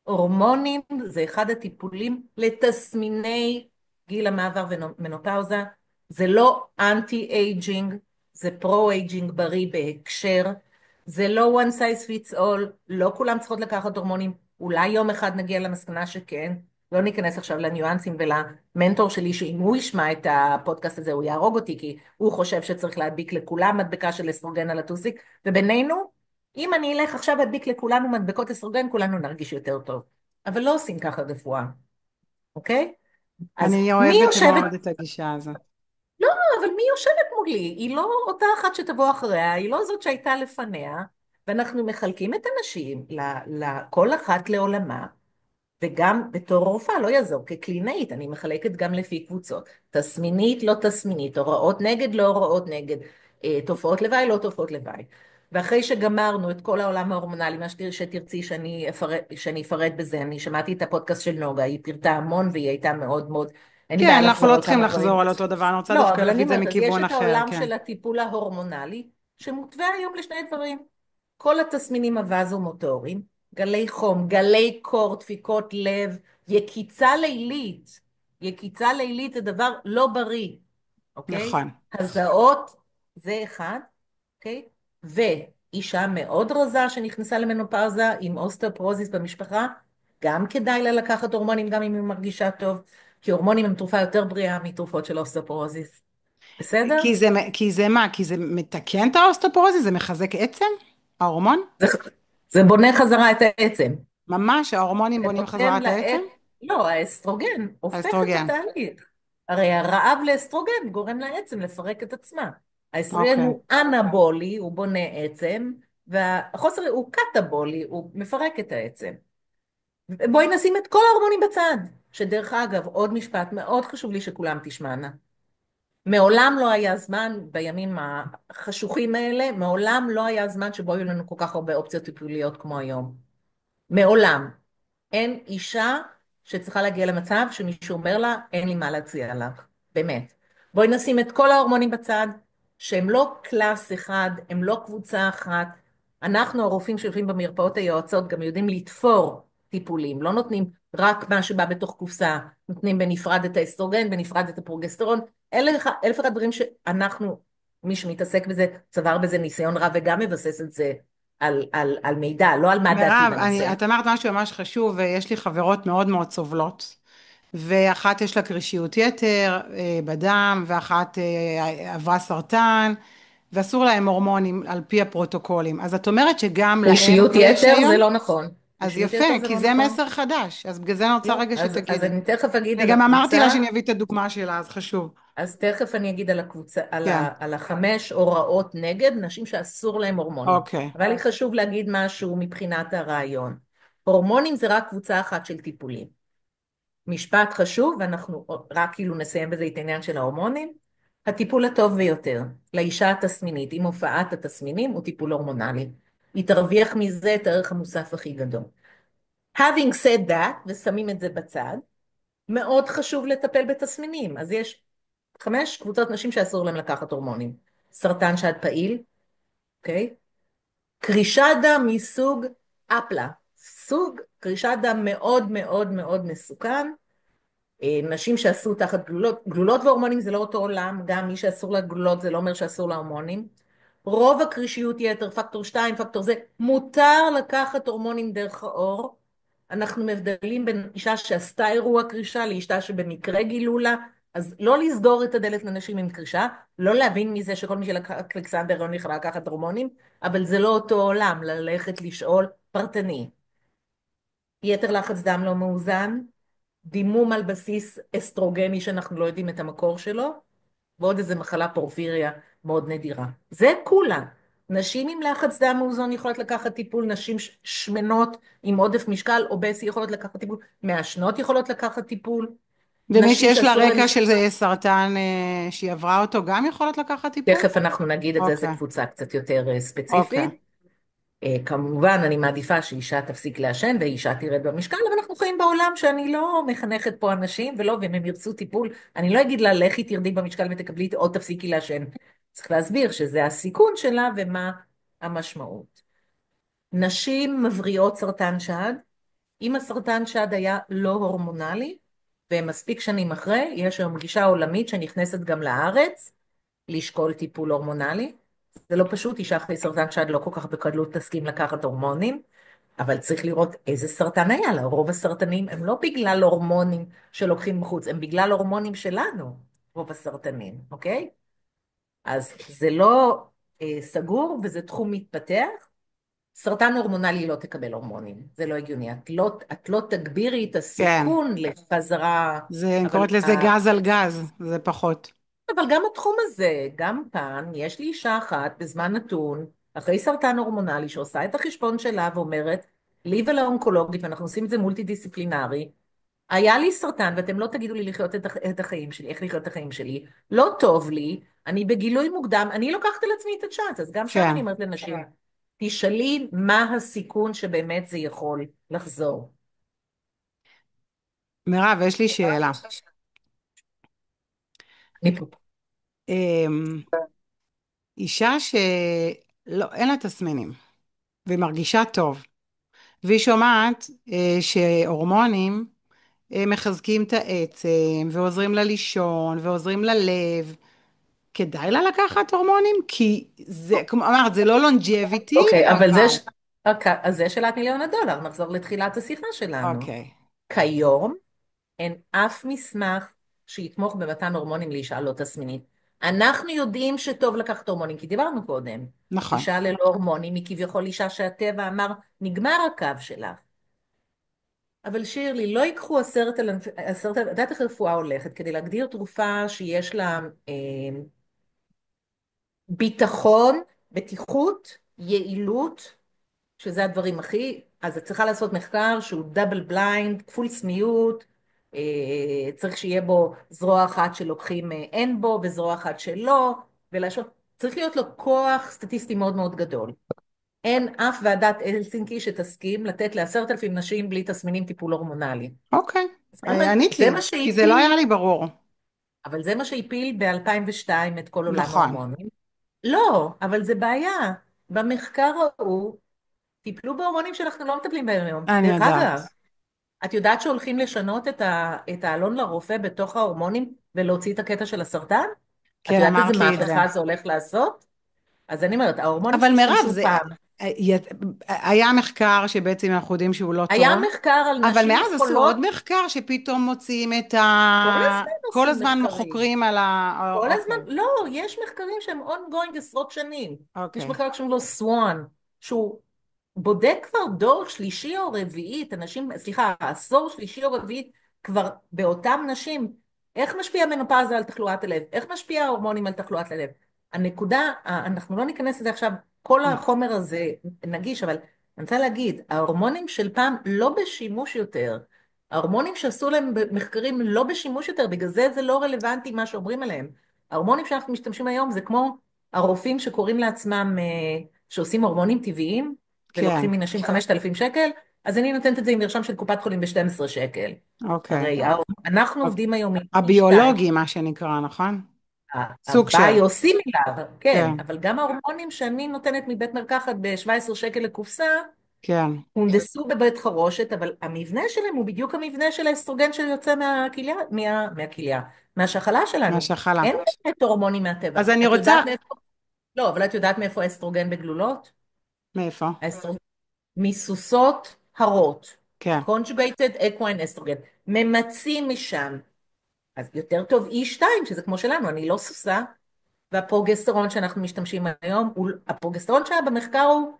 הורמונים זה אחד הטיפולים לתסמיני גיל המעבר ומנופאוזה. זה לא אנטי אייג'ינג, זה פרו אייג'ינג בריא בהקשר. זה לא one size fits all, לא כולם צריכות לקחת הורמונים. אולי יום אחד נגיע למסקנה שכן. לא ניכנס עכשיו לניואנסים ולמנטור שלי, שאם הוא ישמע את הפודקאסט הזה הוא יהרוג אותי, כי הוא חושב שצריך להדביק לכולם מדבקה של אסטרוגן על הטוסיק, ובינינו, אם אני אלך עכשיו להדביק לכולנו מדבקות אסטרוגן, כולנו נרגיש יותר טוב. אבל לא עושים ככה רפואה, אוקיי? אז אני מי אוהבת יושבת, מאוד את הגישה הזאת. לא, אבל מי יושבת מולי? היא לא אותה אחת שתבוא אחריה, היא לא זאת שהייתה לפניה, ואנחנו מחלקים את הנשים, כל אחת לעולמה, וגם בתור רופאה, לא יעזור, כקלינאית, אני מחלקת גם לפי קבוצות. תסמינית, לא תסמינית, הוראות נגד, לא הוראות נגד, תופעות לוואי, לא תופעות לוואי. ואחרי שגמרנו את כל העולם ההורמונלי, מה שתרצי שאני אפרט בזה, אני שמעתי את הפודקאסט של נוגה, היא פירטה המון והיא הייתה מאוד מאוד, אין לי בעיה כן, אנחנו לחזור לא על צריכים כמה דברים. לחזור על אותו דבר, אני רוצה לא, דווקא אבל להביא אני את זה אומרת, אז יש מכיוון את אחר, העולם כן. של הטיפול ההורמונלי, שמותווה היום לשני דברים. כל התסמינים הווזומוטוריים, גלי חום, גלי קור, דפיקות לב, יקיצה לילית. יקיצה לילית זה דבר לא בריא, אוקיי? נכון. הזעות זה אחד, אוקיי? ואישה מאוד רזה שנכנסה למנופאוזה עם אוסטאופורוזיס במשפחה, גם כדאי לה לקחת הורמונים גם אם היא מרגישה טוב, כי הורמונים הם תרופה יותר בריאה מתרופות של אוסטאופורוזיס. בסדר? כי זה מה? כי זה מתקן את האוסטאופורוזיס? זה מחזק עצם? ההורמון? זה, זה בונה חזרה את העצם. ממש, ההורמונים זה בונים חזרה נותן את העצם? לא, האסטרוגן הופך את האסטרוגן. התהליך. הרי הרעב לאסטרוגן גורם לעצם לפרק את עצמה. האסטרוגן אוקיי. הוא אנבולי, הוא בונה עצם, והחוסר הוא קטבולי, הוא מפרק את העצם. בואי נשים את כל ההורמונים בצד, שדרך אגב, עוד משפט מאוד חשוב לי שכולם תשמענה. מעולם לא היה זמן, בימים החשוכים האלה, מעולם לא היה זמן שבו היו לנו כל כך הרבה אופציות טיפוליות כמו היום. מעולם. אין אישה שצריכה להגיע למצב שמישהו אומר לה, אין לי מה להציע לך. באמת. בואי נשים את כל ההורמונים בצד, שהם לא קלאס אחד, הם לא קבוצה אחת. אנחנו, הרופאים שיושבים במרפאות היועצות, גם יודעים לתפור טיפולים. לא נותנים רק מה שבא בתוך קופסה, נותנים בנפרד את האסטרוגן, בנפרד את הפרוגסטרון. אלף אחד דברים שאנחנו, מי שמתעסק בזה, צבר בזה ניסיון רב וגם מבסס את זה על מידע, לא על מה דעתי מירב, בנושא. את אמרת משהו ממש חשוב, ויש לי חברות מאוד מאוד סובלות, ואחת יש לה קרישיות יתר בדם, ואחת עברה סרטן, ואסור להם הורמונים על פי הפרוטוקולים. אז את אומרת שגם להם קרישיות יש יתר זה היום? לא נכון. אז קרישיות יפה, יתר זה כי לא זה נכון. מסר חדש, אז בגלל זה אני רוצה לא, רגע אז שתגידי. אני תכף אגיד על וגם אמרתי לה הקבוצה, שאני אביא את הדוגמה שלה, אז חשוב. אז תכף אני אגיד על הקבוצה, כן, על החמש הוראות נגד נשים שאסור להם הורמונים. אוקיי. אבל לי חשוב להגיד משהו מבחינת הרעיון. הורמונים זה רק קבוצה אחת של טיפולים. משפט חשוב, ואנחנו רק כאילו נסיים בזה את העניין של ההורמונים. הטיפול הטוב ביותר לאישה התסמינית עם הופעת התסמינים הוא טיפול הורמונלי. היא תרוויח מזה את הערך המוסף הכי גדול. Having said that, ושמים את זה בצד, מאוד חשוב לטפל בתסמינים. אז יש 5 קבוצות נשים שאסור להם לקחת הורמונים. סרטן שד פעיל, אוקיי? קרישת דם מסוג אפלה. סוג קרישת דם מאוד מאוד מאוד מסוכן. נשים שאסור תחת גלולות, גלולות והורמונים זה לא אותו עולם, גם מי שאסור לה גלולות זה לא אומר שאסור לה הורמונים. רוב הקרישיות יתר, פקטור 2, פקטור זה, מותר לקחת הורמונים דרך העור. אנחנו מבדלים בין אישה שעשתה אירוע קרישה לאישה שבמקרה גילו לה, אז לא לסגור את הדלת לנשים עם קרישה, לא להבין מזה שכל מי שלקח קליקסן בהיריון יכולה לקחת הורמונים, אבל זה לא אותו עולם, ללכת לשאול פרטני. יתר לחץ דם לא מאוזן, דימום על בסיס אסטרוגני שאנחנו לא יודעים את המקור שלו, ועוד איזה מחלה פורפיריה מאוד נדירה. זה כולה. נשים עם לחץ דם מאוזן יכולות לקחת טיפול, נשים שמנות עם עודף משקל, אובסי יכולות לקחת טיפול, מעשנות יכולות לקחת טיפול, ומי נשים שיש לה שאסור להן... רקע של סרטן שהיא עברה אותו, גם יכולות לקחת טיפול? תכף אנחנו נגיד את זה, זו אוקיי, קבוצה קצת יותר אוקיי. ספציפית. כמובן, אני מעדיפה שאישה תפסיק לעשן ואישה תרד במשקל, אבל אנחנו חיים בעולם שאני לא מחנכת פה אנשים, ולא, ואם הם ירצו טיפול, אני לא אגיד לה, לכי תרדי במשקל ותקבלי או תפסיקי לעשן. צריך להסביר שזה הסיכון שלה ומה המשמעות. נשים מבריאות סרטן שד, אם הסרטן שד היה לא הורמונלי, ומספיק שנים אחרי, יש היום גישה עולמית שנכנסת גם לארץ, לשקול טיפול הורמונלי. זה לא פשוט, אישה אחרי סרטן שד לא כל כך בקלות תסכים לקחת הורמונים, אבל צריך לראות איזה סרטן היה לה. רוב הסרטנים הם לא בגלל הורמונים שלוקחים בחוץ, הם בגלל הורמונים שלנו, רוב הסרטנים, אוקיי? אז זה לא סגור וזה תחום מתפתח. סרטן הורמונלי לא תקבל הורמונים, זה לא הגיוני. את לא תגבירי את כן, הסיכון לחזרה, אני אבל קוראת לזה גז על גז, זה פחות. אבל גם התחום הזה, גם כאן, יש לי אישה אחת בזמן נתון, אחרי סרטן הורמונלי, שעושה את החשבון שלה ואומרת, לי ולאונקולוגית, ואנחנו עושים את זה מולטי דיסציפלינרי, היה לי סרטן, ואתם לא תגידו לי לחיות את החיים שלי, איך לחיות את החיים שלי, לא טוב לי, אני בגילוי מוקדם, אני לוקחת על עצמי את הצ'אנס, אז גם שם כן. אני אומרת לנשים, תשאלי מה הסיכון שבאמת זה יכול לחזור. מירב, יש לי שאלה. אני פה. אמ, אישה שלא, אין לה תסמינים, והיא מרגישה טוב, והיא שומעת שהורמונים מחזקים את העצם, ועוזרים לה לישון, ועוזרים ללב. כדאי לה לקחת הורמונים? כי זה, כמו אמרת, זה לא לונג'ביטי, אוקיי, אבל אבל... אז זה שאלת מיליון הדולר, נחזור לתחילת השיחה שלנו. אוקיי, כיום אין אף מסמך שיתמוך במתן הורמונים לאישה לא תסמינית. אנחנו יודעים שטוב לקחת הורמונים, כי דיברנו קודם. נכון. אישה ללא הורמונים היא כביכול אישה שהטבע אמר, נגמר הקו שלך. אבל שירלי, לא ייקחו 10,000, יודעת איך רפואה הולכת, כדי להגדיר תרופה שיש לה ביטחון, בטיחות, יעילות, שזה הדברים הכי, אז את צריכה לעשות מחקר שהוא דאבל בליינד, כפול סמיות, צריך שיהיה בו זרוע אחת שלוקחים אין בו וזרוע אחת שלא, צריך להיות לו כוח סטטיסטי מאוד מאוד גדול. אין אף ועדת הלסינקי שתסכים לתת ל10,000 נשים בלי תסמינים טיפול הורמונלי. אוקיי, זה מה ענית זה לי, מה כי זה לא היה שהפיל, לי ברור. אבל זה מה שהפיל ב-2002 את כל עולם נכון, ההורמונים. לא, אבל זה בעיה. במחקר ההוא טיפלו בהורמונים שאנחנו לא מטפלים בהם היום. אני דרך אגב, יודעת. את יודעת שהולכים לשנות את העלון לרופא בתוך ההורמונים ולהוציא את הקטע של הסרטן? את כן, יודעת איזה אמרת לי את זה. מהפכה זה הולך לעשות? אז אני אומרת, ההורמונים אבל מירב, שהשתמשו פעם, היה מחקר שבעצם אנחנו יודעים שהוא לא היה טוב, מחקר על אבל נשים מאז עשו עוד חולות, מחקר שפתאום מוצאים את כל הזמן כל עושים הזמן מחקרים. חוקרים על כל הזמן, אוקיי, לא, יש מחקרים שהם ongoing עשרות שנים. יש אוקיי, מחקר שקוראים לו סוואן, שהוא בודק כבר דור שלישי או רביעית, אנשים, סליחה, עשור שלישי או רביעית, כבר באותם נשים, איך משפיע המנופאוזה על תחלואת הלב? איך משפיע ההורמונים על תחלואת הלב? הנקודה, אנחנו לא ניכנס לזה עכשיו, כל החומר הזה נגיש, אבל אני רוצה להגיד, ההורמונים של פעם לא בשימוש יותר. ההורמונים שעשו להם מחקרים לא בשימוש יותר, בגלל זה זה לא רלוונטי מה שאומרים עליהם. ההורמונים שאנחנו משתמשים היום זה כמו הרופאים שקוראים לעצמם, שעושים הורמונים טבעיים, כן, ולוקחים מנשים 5,000 שקל, אז אני נותנת את זה עם מרשם של קופת חולים ב-12 שקל. אוקיי. הרי אנחנו עובדים היום עם פי שתיים. הביולוגי, מה שנקרא, נכון? סוג של, הביוסימילר, כן, כן, אבל גם ההורמונים שאני נותנת מבית מרקחת ב-17 שקל לקופסה, כן, הונדסו בבית חרושת, אבל המבנה שלהם הוא בדיוק המבנה של האסטרוגן שיוצא מהכליה, מהכליה, מהשחלה שלנו. מהשחלה. אין באמת הורמונים מהטבע. אז אני את רוצה, יודעת מאיפה? לא, אבל את יודעת מאיפה האסטרוגן בגלולות? מאיפה? האסטרוגן מסוסות הרות. כן, conjugated equine estrogen. ממצים משם. אז יותר טוב E2, שזה כמו שלנו, אני לא סוסה, והפרוגסטרון שאנחנו משתמשים היום, הפרוגסטרון שהיה במחקר הוא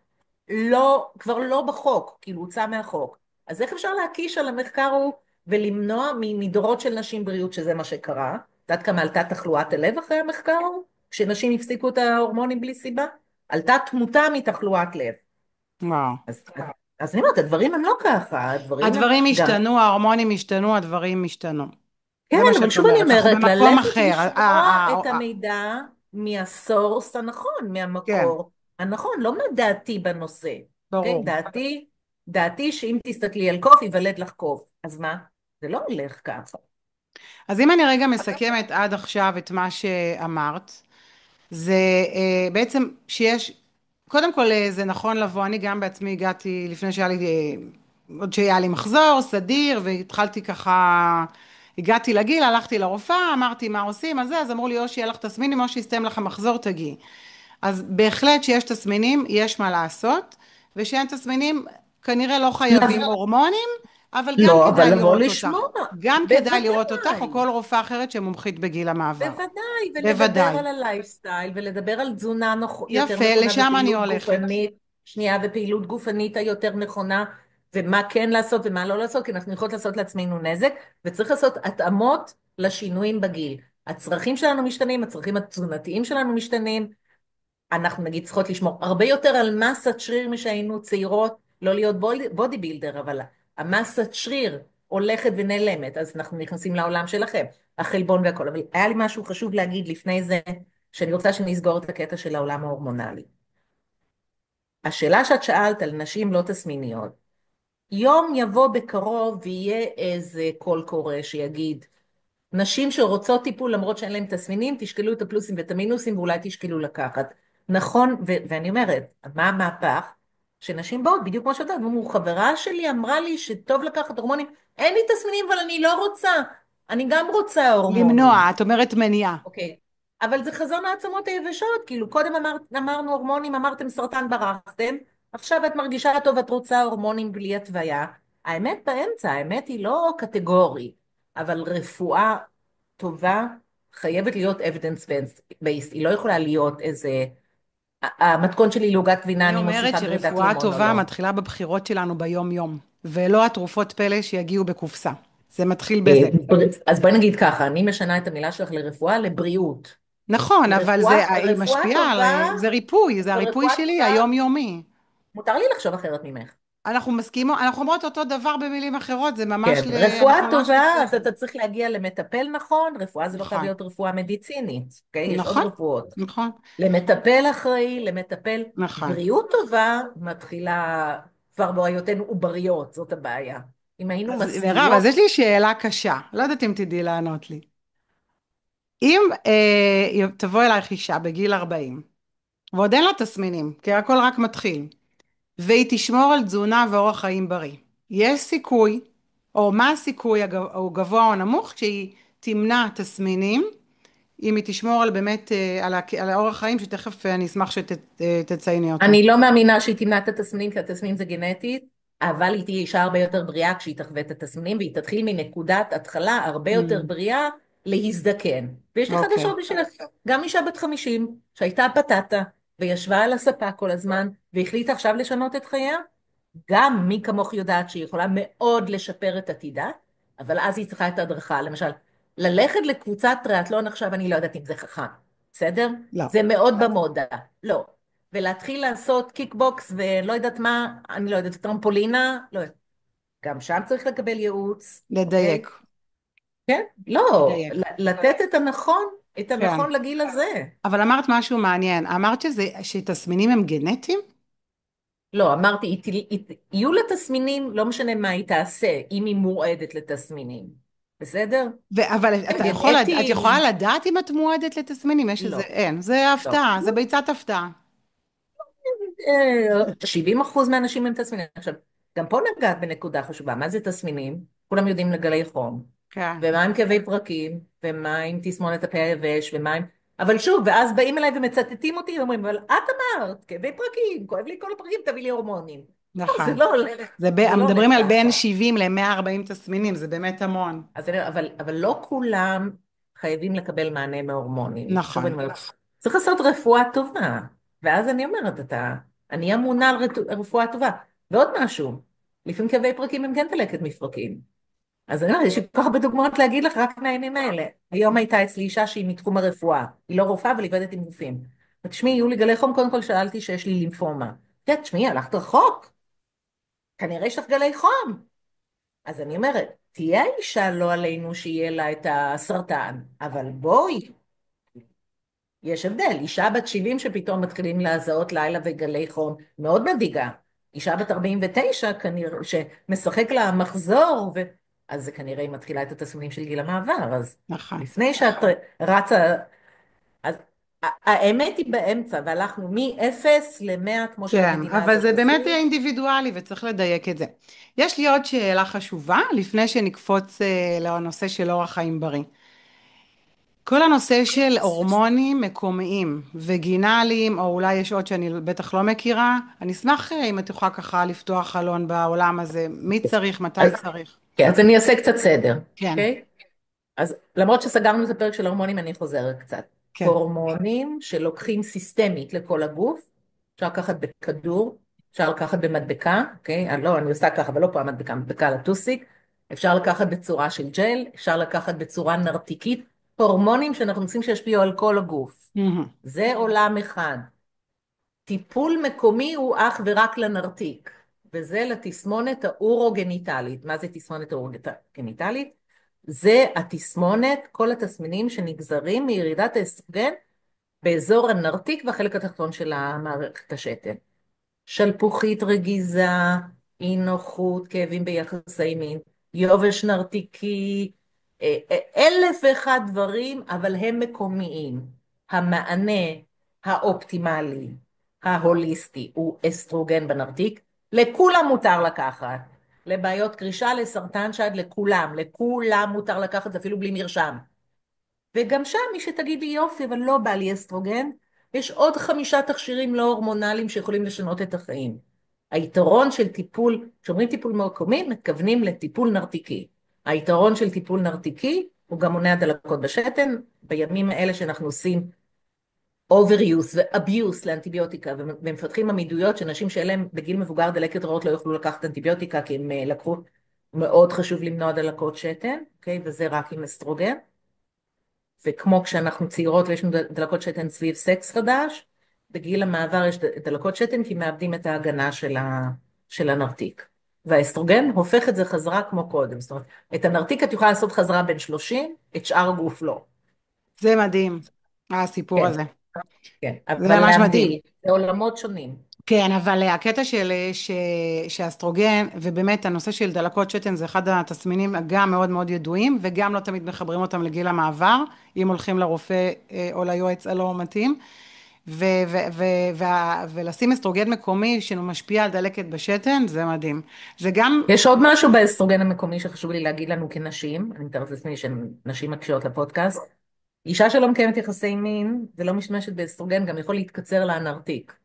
לא, כבר לא בחוק, כאילו הוצא מהחוק. אז איך אפשר להקיש על המחקר הוא ולמנוע מדורות של נשים בריאות, שזה מה שקרה? את יודעת כמה עלתה תחלואת הלב אחרי המחקר הוא? כשנשים הפסיקו את ההורמונים בלי סיבה? עלתה תמותה מתחלואת לב. וואו. אז, אז אני אומרת, הדברים הם לא ככה, הדברים הם הדברים גם, השתנו, ההורמונים השתנו, הדברים השתנו. כן, זה מה אבל שאת שוב אני אומרת, אנחנו אומרת, במקום ללכת אחר. לשמוע את המידע מהסורס הנכון, כן, מהמקור הנכון, לא מדעתי בנושא, אוקיי? ברור. דעתי שאם תסתכלי על קוף, ייוולד לך קוף. אז מה? זה לא הולך ככה. אז אם אני רגע מסכמת עד עכשיו את מה שאמרת, זה בעצם שיש, קודם כל זה נכון לבוא, אני גם בעצמי הגעתי לפני שהיה לי, עוד שהיה לי מחזור סדיר, והתחלתי ככה, הגעתי לגיל, הלכתי לרופאה, אמרתי מה עושים, אז אמרו לי או שיהיה לך תסמינים או שיסתיים לך המחזור, תגיעי. אז בהחלט שיש תסמינים, יש מה לעשות, ושאין תסמינים, כנראה לא חייבים לב- הורמונים, אבל גם לא, אבל כדאי לבוא לראות אותך. לשמוע. גם כדאי לראות אותך, או בוודאי. כל רופאה אחרת שמומחית בגיל המעבר. בוודאי, ולדבר בוודאי. על הלייפסטייל, ולדבר על תזונה יותר יפה, נכונה לשם אני ופעילות הולכת. גופנית, שנייה, ופעילות גופנית היותר נכונה, ומה כן לעשות ומה לא לעשות, כי אנחנו יכולות לעשות לעצמנו נזק, וצריך לעשות התאמות לשינויים בגיל. הצרכים שלנו משתנים, הצרכים התזונתיים שלנו משתנים, אנחנו נגיד צריכות לשמור הרבה יותר על מסת שריר משהיינו צעירות, לא להיות בודי בילדר, אבל המסת שריר הולכת ונעלמת, אז אנחנו נכנסים לעולם שלכם, החלבון והכל. אבל היה לי משהו חשוב להגיד לפני זה, שאני רוצה שנסגור את הקטע של העולם ההורמונלי. השאלה שאת שאלת על נשים לא תסמיניות, יום יבוא בקרוב ויהיה איזה קול קורא שיגיד, נשים שרוצות טיפול למרות שאין להן תסמינים, תשקלו את הפלוסים ואת המינוסים ואולי תשקלו לקחת. נכון, ואני אומרת, מה המהפך? שנשים באות, בדיוק כמו שאתה, אמרו, חברה שלי אמרה לי שטוב לקחת הורמונים, אין לי תסמינים אבל אני לא רוצה, אני גם רוצה הורמונים. למנוע, את אומרת מניעה. אוקיי. אבל זה חזון העצמות היבשות, כאילו קודם אמרנו הורמונים, אמרתם סרטן ברחתם, עכשיו את מרגישה טוב, את רוצה הורמונים בלי התוויה. האמת באמצע, האמת היא לא קטגורית, אבל רפואה טובה חייבת להיות evidence based, היא לא יכולה להיות איזה, המתכון שלי לעוגת גבינה, אני אני אומרת מוסיפה גרידת שרפואה לימון או טובה לא. מתחילה בבחירות שלנו ביום-יום, ולא התרופות פלא שיגיעו בקופסה. זה מתחיל אה, בזה. אז בואי נגיד ככה, אני משנה את המילה שלך לרפואה לבריאות. נכון, כי אבל היא רפואה משפיעה על, טובה זה ריפוי, זה הריפוי ורפואה שלי טובה, היומיומי. מותר לי לחשוב אחרת ממך. אנחנו מסכימות, אנחנו אומרות אותו דבר במילים אחרות, זה ממש, כן, רפואה אנחנו ממש טובה, לפי אז זה. אתה צריך להגיע למטפל נכון, רפואה זה לא חייב נכון, להיות רפואה מדיצינית, אוקיי? יש עוד נכון, רפואות. נכון, למטפל אחראי, למטפל נכון. בריאות טובה, מתחילה כבר בהיותנו עובריות, זאת הבעיה. אם היינו אז מירב, אז מסלילות, יש לי שאלה קשה, לא יודעת אם תדעי לענות לי. אם תבוא אלייך אישה בגיל 40, ועוד אין לה תסמינים, כי הכל רק מתחיל, והיא תשמור על תזונה ואורח חיים בריא, יש סיכוי, או מה הסיכוי או גבוה או נמוך, שהיא תמנע תסמינים, אם היא תשמור על באמת, על האורח חיים, שתכף אני אשמח שתצייני אותו. אני לא מאמינה שהיא תמנע את התסמינים, כי התסמינים זה גנטית, אבל היא תהיה אישה הרבה יותר בריאה כשהיא תחווה את התסמינים, והיא תתחיל מנקודת התחלה הרבה יותר Mm, בריאה להזדקן. ויש לי אוקיי, חדשות בשבילך, גם אישה בת 50, שהייתה פטטה, וישבה על הספה כל הזמן, והחליטה עכשיו לשנות את חייה, גם מי כמוך יודעת שהיא יכולה מאוד לשפר את עתידה, אבל אז היא צריכה את ההדרכה. למשל, ללכת לקבוצת טריאטלון עכשיו, אני לא יודעת אם זה חכם, בסדר? לא, זה מאוד במודה. לא. ולהתחיל לעשות קיקבוקס ולא יודעת מה, אני לא יודעת, טרמפולינה, לא יודעת. גם שם צריך לקבל ייעוץ, אוקיי? לדייק, כן? לא, לדייק, לתת את כן. הנכון לגיל הזה. אבל אמרת משהו מעניין, אמרת שתסמינים הם גנטיים? לא, אמרתי, יהיו לה תסמינים, לא משנה מה היא תעשה, אם היא מועדת לתסמינים. בסדר? אבל הם את גנטיים. יכולה לדעת אם את מועדת לתסמינים? יש איזה, לא, אין, זה לא. הפתעה, זה ביצת הפתעה. 70% מהאנשים הם תסמינים. עכשיו, גם פה נגעת בנקודה חשובה, מה זה תסמינים? כולם יודעים לגלי חום. כן, ומה עם כאבי פרקים? ומה עם תסמונת הפה היבש? ומה עם... אבל שוב, ואז באים אליי ומצטטים אותי ואומרים, אבל את אמרת, כאבי פרקים, כואב לי כל הפרקים, תביא לי הורמונים. לא, זה נכון. לא הולך, זה לא הולך מדברים על בין ככה. 70 ל-140 תסמינים, זה באמת המון. אבל לא כולם חייבים לקבל מענה מהורמונים. שוב אני נכון, אומרת, צריך לעשות רפואה טובה. ואז אני אומרת, אני אמונה על רפואה טובה. ועוד משהו, לפעמים כאבי פרקים הם כן דלקת מפרקים. אז אני אומרת, יש לי כל כך הרבה דוגמאות להגיד לך רק מהימים האלה. היום הייתה אצלי אישה שהיא מתחום הרפואה. היא לא רופאה, אבל היא עובדת עם רופאים. ותשמעי, יהיו לי גלי חום, קודם כל שאלתי שיש לי לימפומה. תשמעי, הלכת רחוק. כנראה יש לך גלי חום. אז אני אומרת, תהיה האישה לא עלינו שיהיה לה את הסרטן, אבל בואי, יש הבדל. אישה בת 70 שפתאום מתחילים להזעות לילה וגלי חום, מאוד מדאיגה. אישה בת 49 כנראה, שמשחק לה מחזור, אז זה כנראה היא מתחילה את התסמינים של גיל המעבר. אז נכון. לפני שאת רצה, אז האמת היא באמצע, והלכנו מ-0 ל-100 כמו כן, שלמדינה אבל הזאת זה באמת עשו. אינדיבידואלי וצריך לדייק את זה. יש לי עוד שאלה חשובה לפני שנקפוץ לנושא של אורח חיים בריא. כל הנושא של הורמונים מקומיים, וגינליים, או אולי יש עוד שאני בטח לא מכירה, אני אשמח אם את יכולה ככה לפתוח חלון בעולם הזה, מי צריך, מתי אז, צריך. כן, אז אני אעשה קצת סדר, כן, אוקיי? אז למרות שסגרנו את הפרק של הורמונים, אני חוזרת קצת. כן. הורמונים שלוקחים סיסטמית לכל הגוף, אפשר לקחת בכדור, אפשר לקחת במדבקה, אוקיי? לא, אני עושה ככה, אבל לא פה המדבקה, מדבקה לטוסיק. אפשר לקחת בצורה של ג'ל, אפשר לקחת בצורה נרתיקית, הורמונים שאנחנו רוצים שישפיעו על כל הגוף. מהמם. זה עולם אחד. טיפול מקומי הוא אך ורק לנרתיק, וזה לתסמונת האורוגניטלית. מה זה תסמונת האורוגניטלית? זה התסמונת, כל התסמינים שנגזרים מירידת האסטרוגן באזור הנרתיק והחלק התחתון של המערכת השתן. שלפוחית רגיזה, אי נוחות, כאבים ביחסי מין, יובש נרתיקי, אלף ואחד דברים, אבל הם מקומיים. המענה האופטימלי, ההוליסטי, הוא אסטרוגן בנרתיק. לכולם מותר לקחת. לבעיות קרישה, לסרטן שד, לכולם מותר לקחת, אפילו בלי מרשם. וגם שם מי שתגיד לי יופי, אבל לא בא לי אסטרוגן, יש עוד 5 תכשירים לא הורמונליים שיכולים לשנות את החיים. היתרון של טיפול, כשאומרים טיפול מקומי, מתכוונים לטיפול נרתיקי. היתרון של טיפול נרתיקי הוא גם מונע דלקות בשתן. בימים האלה שאנחנו עושים overuse ו-abuse לאנטיביוטיקה ומפתחים עמידויות שנשים שאין להם בגיל מבוגר דלקת ריאות לא יוכלו לקחת אנטיביוטיקה כי הם לקחו, מאוד חשוב למנוע דלקות שתן, אוקיי? וזה רק עם אסטרוגן. וכמו כשאנחנו צעירות ויש לנו דלקות שתן סביב סקס חדש, בגיל המעבר יש דלקות שתן כי מאבדים את ההגנה של הנרתיק. והאסטרוגן הופך את זה חזרה כמו קודם. זאת אומרת, את הנרתיק את יכולה לעשות חזרה בין 30, את שאר הגוף לא. זה מדהים, הסיפור כן, הזה. כן. זה אבל ממש מדהים. להבדיל, זה עולמות שונים. כן, אבל הקטע של שהאסטרוגן, ובאמת הנושא של דלקות שתן זה אחד התסמינים גם מאוד מאוד ידועים, וגם לא תמיד מחברים אותם לגיל המעבר, אם הולכים לרופא או ליועץ הלא מתאים, ולשים אסטרוגן מקומי שמשפיע על דלקת בשתן, זה מדהים. זה גם, יש עוד משהו באסטרוגן המקומי שחשוב לי להגיד לנו כנשים, אני מתארת לעצמי שנשים מקשיבות לפודקאסט, אישה שלא מקיימת יחסי מין ולא משתמשת באסטרוגן גם יכול להתקצר לה הנרתיק.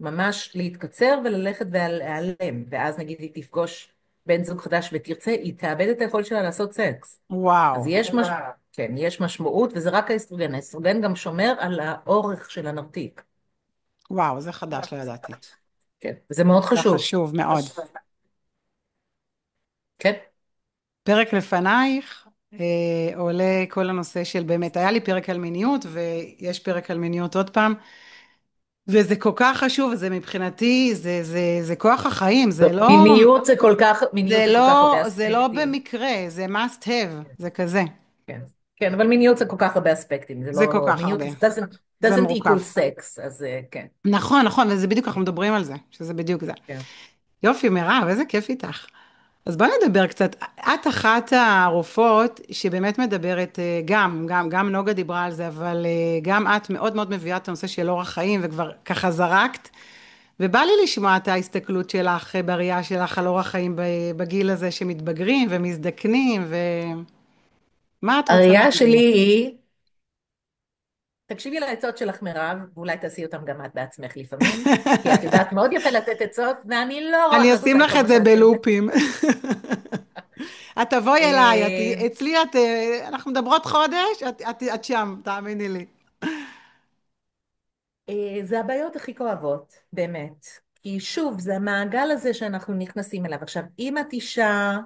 ממש להתקצר וללכת ולהיעלם, ואז נגיד היא תפגוש בן זוג חדש ותרצה, היא תאבד את היכולת שלה לעשות סקס. אז וואו, כן, יש משמעות, וזה רק האסטרוגן. האסטרוגן גם שומר על האורך של הנרתיק. וואו, זה חדש, לא ידעתי. כן, וזה מאוד זה חשוב. חשוב מאוד. כן. פרק לפנייך עולה כל הנושא של באמת, היה לי פרק על מיניות, ויש פרק על מיניות עוד פעם, וזה כל כך חשוב, זה מבחינתי, זה כוח החיים, טוב, מיניות זה כל כך הרבה זה לא אספקטים. במקרה, זה must have, זה כזה, כן, כן, אבל מיניות זה כל כך הרבה אספקטים, זה זה כל לא, כך מיניות הרבה, זה doesn't מורכב. equal sex, אז כן, נכון, נכון, וזה בדיוק, אנחנו מדברים על זה, שזה בדיוק זה. כן. יופי, מירב, איזה כיף איתך. אז בואי נדבר קצת, את אחת הרופאות שבאמת מדברת, גם נוגה דיברה על זה, אבל גם את מאוד מאוד מביאה את הנושא של אורח חיים, וכבר ככה זרקת, ובא לי לשמוע את ההסתכלות שלך, בראייה שלך על אורח חיים בגיל הזה שמתבגרים ומזדקנים, ומה את רוצה הראייה להגיד שלי לי? היא, תקשיבי לעצות שלך מירב, ואולי תעשי אותם גם את בעצמך לפעמים, כי את יודעת מאוד יפה לתת עצות, ואני לא אני רק אשים עושה לך כל את מה זה שאת אומרת. בלופים. את תבואי אליי, אה, אצלי אנחנו מדברות חודש, את שם, תאמיני לי. זה הבעיות הכי כואבות, באמת. כי שוב, זה המעגל הזה שאנחנו נכנסים אליו. עכשיו, אם את אישה,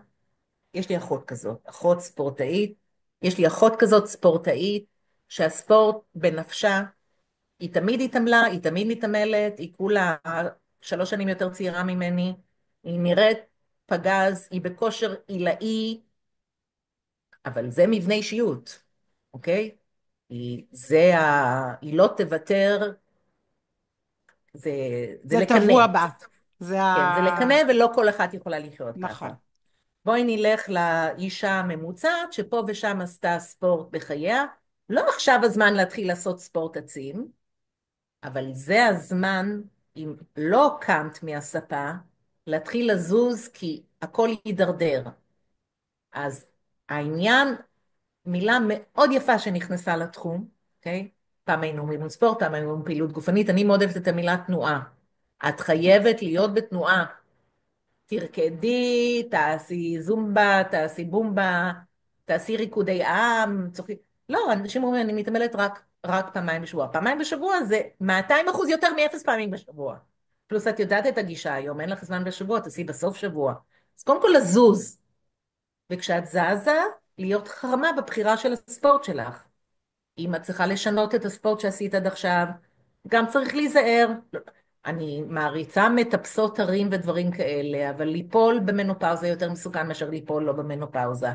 יש לי אחות כזאת, אחות ספורטאית, יש לי אחות כזאת ספורטאית, שהספורט בנפשה, היא תמיד התעמלה, היא תמיד מתעמלת, היא כולה 3 שנים יותר צעירה ממני, היא נראית פגז, היא בכושר עילאי, אבל זה מבנה אישיות, אוקיי? היא לא תוותר, זה, זה זה לקנא, טבוע בה. זה כן, זה לקנא ולא כל אחת יכולה לחיות ככה. נכון. בואי נלך לאישה הממוצעת שפה ושם עשתה ספורט בחייה, לא עכשיו הזמן להתחיל לעשות ספורט עצים, אבל זה הזמן, אם לא קמת מהספה, להתחיל לזוז כי הכל יידרדר. אז העניין, מילה מאוד יפה שנכנסה לתחום, אוקיי? פעם היינו אומרים ספורט, פעם היינו אומרים פעילות גופנית, אני מאוד אוהבת את המילה תנועה. את חייבת להיות בתנועה. תרקדי, תעשי זומבה, תעשי בומבה, תעשי ריקודי עם, צוחקים. לא, אנשים אומרים, אני מתעמלת רק פעמיים בשבוע. פעמיים בשבוע זה 200% יותר מאפס פעמים בשבוע. פלוס את יודעת את הגישה היום, אין לך זמן בשבוע, תעשי בסוף שבוע. אז קודם כל לזוז, וכשאת זזה, להיות חכמה בבחירה של הספורט שלך. אם את צריכה לשנות את הספורט שעשית עד עכשיו, גם צריך להיזהר. אני מעריצה מטפסות הרים ודברים כאלה, אבל ליפול במנופאוזה יותר מסוכן מאשר ליפול לא במנופאוזה.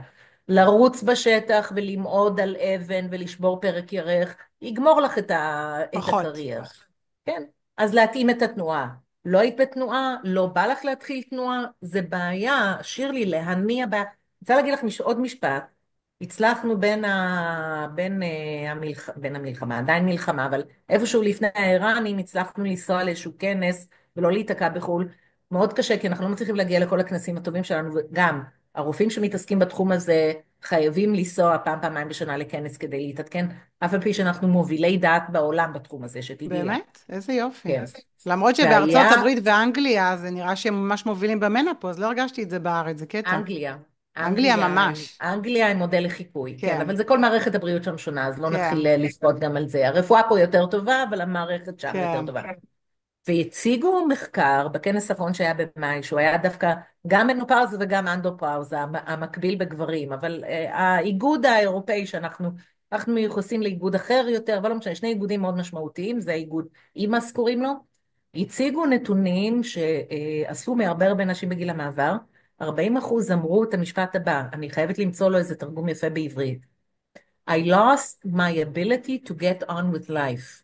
לרוץ בשטח ולמעוד על אבן ולשבור פרק ירך, יגמור לך את פחות. הקריירה. כן, אז להתאים את התנועה. לא היית בתנועה, לא בא לך להתחיל תנועה, זה בעיה, שירלי, להניע בה. אני רוצה להגיד לך עוד משפט. הצלחנו בין המלחמה, עדיין מלחמה, אבל איפשהו לפני האיראנים הצלחנו לנסוע לאיזשהו כנס ולא להיתקע בחו"ל. מאוד קשה, כי אנחנו לא מצליחים להגיע לכל הכנסים הטובים שלנו, וגם הרופאים שמתעסקים בתחום הזה חייבים לנסוע פעמיים בשנה לכנס כדי להתעדכן, אף על פי שאנחנו מובילי דעת בעולם בתחום הזה, שתדעי לך. באמת? איזה יופי. כן. למרות שבארצות והיה הברית ואנגליה זה נראה שהם ממש מובילים במנופוז, לא הרגשתי את זה בארץ, זה קטע. אנגליה. אנגליה אנגליה, ממש. אנגליה הם מודל לחיקוי, כן, כן, אבל זה כל מערכת הבריאות שם שונה, אז לא כן, נתחיל לפרוט גם על זה. הרפואה פה יותר טובה, אבל המערכת שם יותר כן. טובה. והציגו מחקר בכנס האחרון שהיה במאי, שהוא היה דווקא גם מנופאוזה וגם אנדופאוזה, המקביל בגברים, אבל האיגוד האירופאי אנחנו מיוחסים לאיגוד אחר יותר, אבל לא משנה, שני איגודים מאוד משמעותיים, זה האיגוד אימאס קוראים לו, הציגו נתונים שעשו מהרבה הרבה נשים בגיל המעבר, 40% אמרו את המשפט הבא, אני חייבת למצוא לו איזה תרגום יפה בעברית. I lost my ability to get on with life.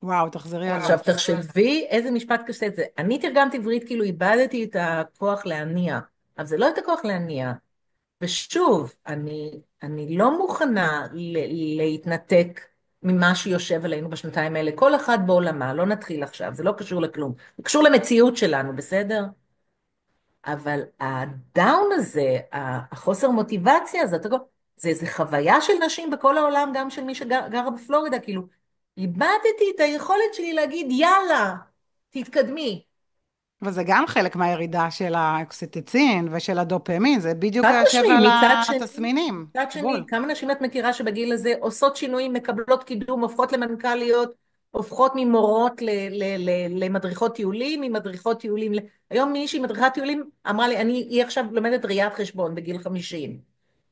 וואו, תחזרי על זה. עכשיו תחשבי איזה משפט קשה זה. אני תרגמתי עברית כאילו איבדתי את הכוח להניע, אבל זה לא את הכוח להניע. ושוב, אני לא מוכנה להתנתק ממה שיושב עלינו בשנתיים האלה. כל אחד בעולמה, לא נתחיל עכשיו, זה לא קשור לכלום. זה קשור למציאות שלנו, בסדר? אבל הדאון הזה, החוסר מוטיבציה הזה, זה איזו חוויה של נשים בכל העולם, גם של מי שגרה בפלורידה, כאילו, איבדתי את היכולת שלי להגיד, יאללה, תתקדמי. וזה גם חלק מהירידה של האוקסיטוצין ושל הדופמין, זה בדיוק חד יושב משמעי, על מצד שני, התסמינים. מצד בול. שני, כמה נשים את מכירה שבגיל הזה עושות שינויים, מקבלות קידום, הופכות למנכ"ליות, הופכות ממורות למדריכות טיולים, ממדריכות טיולים, היום מישהי מדריכת טיולים אמרה לי, היא עכשיו לומדת ראיית חשבון בגיל 50.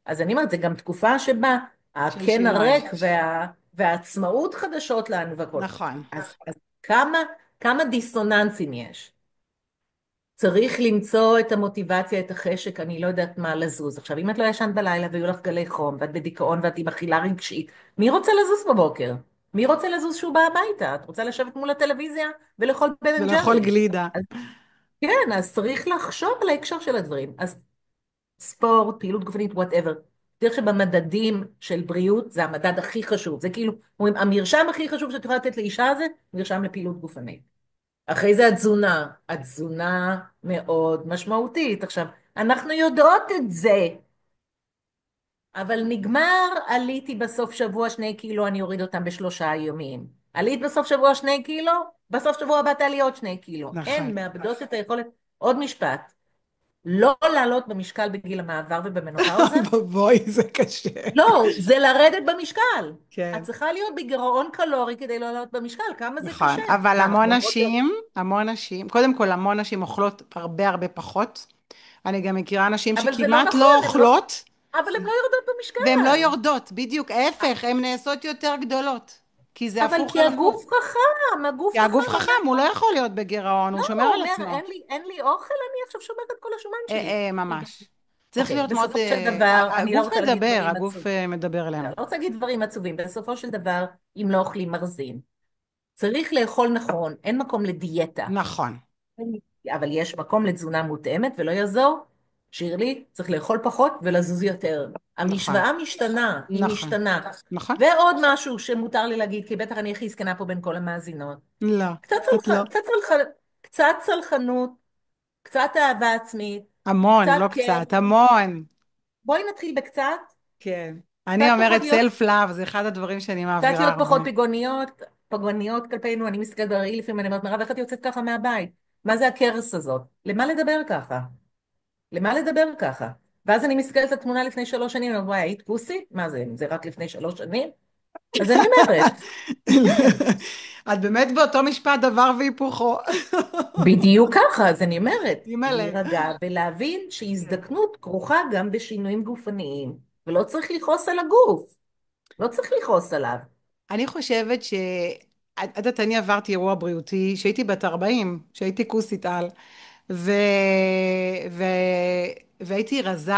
אז אני אומרת, זה גם תקופה שבה של הקן שינוי. הריק והעצמאות חדשות לנו והכל. נכון. אז כמה דיסוננסים יש. צריך למצוא את המוטיבציה, את החשק, אני לא יודעת מה לזוז. עכשיו, אם את לא ישנת בלילה והיו לך גלי חום, ואת בדיכאון ואת עם אכילה רגשית, מי רוצה לזוז בבוקר? מי רוצה לזוז כשהוא בא הביתה? את רוצה לשבת מול הטלוויזיה ולאכול בן אנד ולאכול ג'ריז? גלידה. אז כן, אז צריך לחשוב על ההקשר של הדברים. אז ספורט, פעילות גופנית, whatever. תראה שבמדדים של בריאות זה המדד הכי חשוב. זה כאילו, אומרים, המרשם הכי חשוב שאת יכולה לתת לאישה זה מרשם לפעילות גופנית. אחרי זה התזונה. התזונה מאוד משמעותית. עכשיו, אנחנו יודעות את זה, אבל נגמר, עליתי בסוף שבוע 2 קילו, אני אוריד אותם ב3 ימים. עלית בסוף שבוע 2 קילו, בסוף שבוע הבא תעלי עוד 2 קילו. נכון. הן מאבדות את היכולת. עוד משפט. לא לעלות במשקל בגיל המעבר ובמנופאוזה. בואי, זה קשה. לא, זה לרדת במשקל. את כן. צריכה להיות בגירעון קלורי כדי לא לעלות במשקל. כמה זה נכון, קשה. אבל מה, אנחנו המון אומרות לו, נשים, המון נשים, קודם כל המון נשים אוכלות הרבה הרבה פחות. אני גם מכירה נשים אבל זה לא שכמעט נכון, לא אוכלות, אבל הן לא יורדות והן לא במשקל. יורדות, בדיוק ההפך, הן נעשות יותר גדולות. כי זה אבל הפוך כי על הגוף הפוך. חכם, הגוף כי הגוף חכם אומר, חכם, הוא לא יכול להיות בגירעון, הוא לא, שומר הוא על אומר, עצמו. אין לי אוכל, אני עכשיו שומרת את כל השומן שלי. ממש. צריך אוקיי, להיות מאוד, בסופו של דבר, אני לא הגוף רוצה להגיד מדבר, דברים הגוף עצובים. מדבר לא אלינו. רוצה להגיד דברים עצובים. בסופו של דבר, אם לא אוכלים מרזים, צריך לאכול נכון, אין מקום לדיאטה. נכון. אבל יש מקום לתזונה מותאמת, ולא יעזור, שירלי, צריך לאכול פחות ולזוז יותר. נכון, המשוואה משתנה, היא נכון, משתנה. נכון. ועוד משהו שמותר לי להגיד, כי בטח אני הכי זקנה פה בין כל המאזינות. לא, קצת את לא. קצת סלחנות, קצת אהבה עצמית, המון, קצת לא קר. קצת, המון. בואי נתחיל בקצת, כן. אני קצת פחות אומרת להיות, סלף לאב, זה אחד הדברים שאני קצת מעבירה להיות הרבה. פחות פגעוניות כלפינו. אני מסתכלת בראי לפעמים, אני אומרת, מירב, איך את יוצאת ככה מהבית? מה זה הכרס הזאת? למה לדבר ככה? למה לדבר ככה? ואז אני מסתכלת על התמונה לפני 3 שנים, אני אומרת, וואי, היית כוסית? מה זה, זה רק לפני 3 שנים? אז אני אומרת, כן, את באמת באותו משפט דבר והיפוכו. בדיוק ככה, אז אני אומרת, אימא'לה. להירגע ולהבין כן. שהזדקנות כרוכה גם בשינויים גופניים, ולא צריך לכעוס על הגוף, לא צריך לכעוס עליו. אני חושבת את יודעת, אני עברתי אירוע בריאותי שהייתי בת 40, שהייתי כוסית על, ו... ו... והייתי רזה,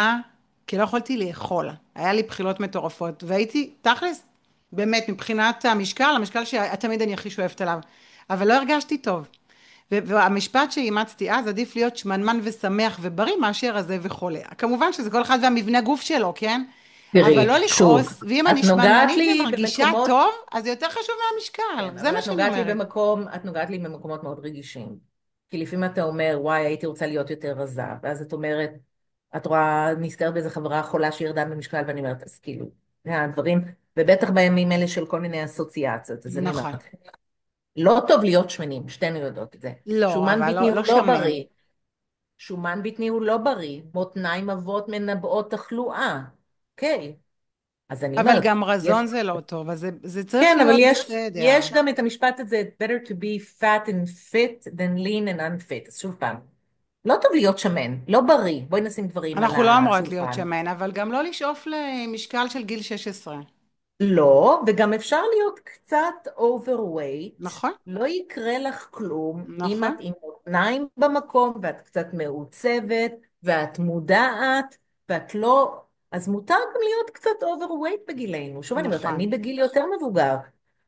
כי לא יכולתי לאכול. היה לי בחילות מטורפות, והייתי, תכלס, באמת, מבחינת המשקל, המשקל שתמיד אני הכי שואפת עליו, אבל לא הרגשתי טוב. והמשפט שאימצתי אז, עדיף להיות שמנמן ושמח ובריא מאשר רזה וחולה. כמובן שזה כל אחד והמבנה גוף שלו, כן? אבל תראי, לא שוב, לכעוס, ואם אני את נוגעת שמנמנית לי ומרגישה במקומות, טוב, אז זה יותר חשוב מהמשקל, כן, זה אבל מה שאני אומרת. את נוגעת לי במקומות מאוד רגישים. כי לפעמים אתה אומר, וואי, הייתי רוצה להיות יותר רזה, ואז את אומרת, את רואה, נזכרת באיזה חברה חולה שירדה במשקל, ואני אומרת, אז כאילו, הדברים, ובטח בימים אלה של כל מיני אסוציאציות, אז אני נכון. אומרת, לא טוב להיות שמנים, שתינו יודעות את זה. לא, שומן אבל בטני לא, הוא לא לא שמן. בריא. שומן בטני הוא לא בריא. מותניים עבות מנבאות תחלואה. אוקיי, אז אני אבל אומרת, גם רזון יש, זה לא טוב, אז זה צריך כן, אבל להיות בסדר. יש גם את המשפט הזה, better to be fat and fit than lean and unfit. אז שוב פעם, לא טוב להיות שמן, לא בריא. בואי נשים דברים על אנחנו לא אמורות להיות השולחן. שמן, אבל גם לא לשאוף למשקל של גיל 16. לא, וגם אפשר להיות קצת overweight, נכון? לא יקרה לך כלום אם את נכון? עם מותניים במקום ואת קצת מעוצבת ואת מודעת ואת לא... אז מותר גם להיות קצת overweight בגילנו. שוב אני אומרת, נכון. אני בגיל יותר מבוגר.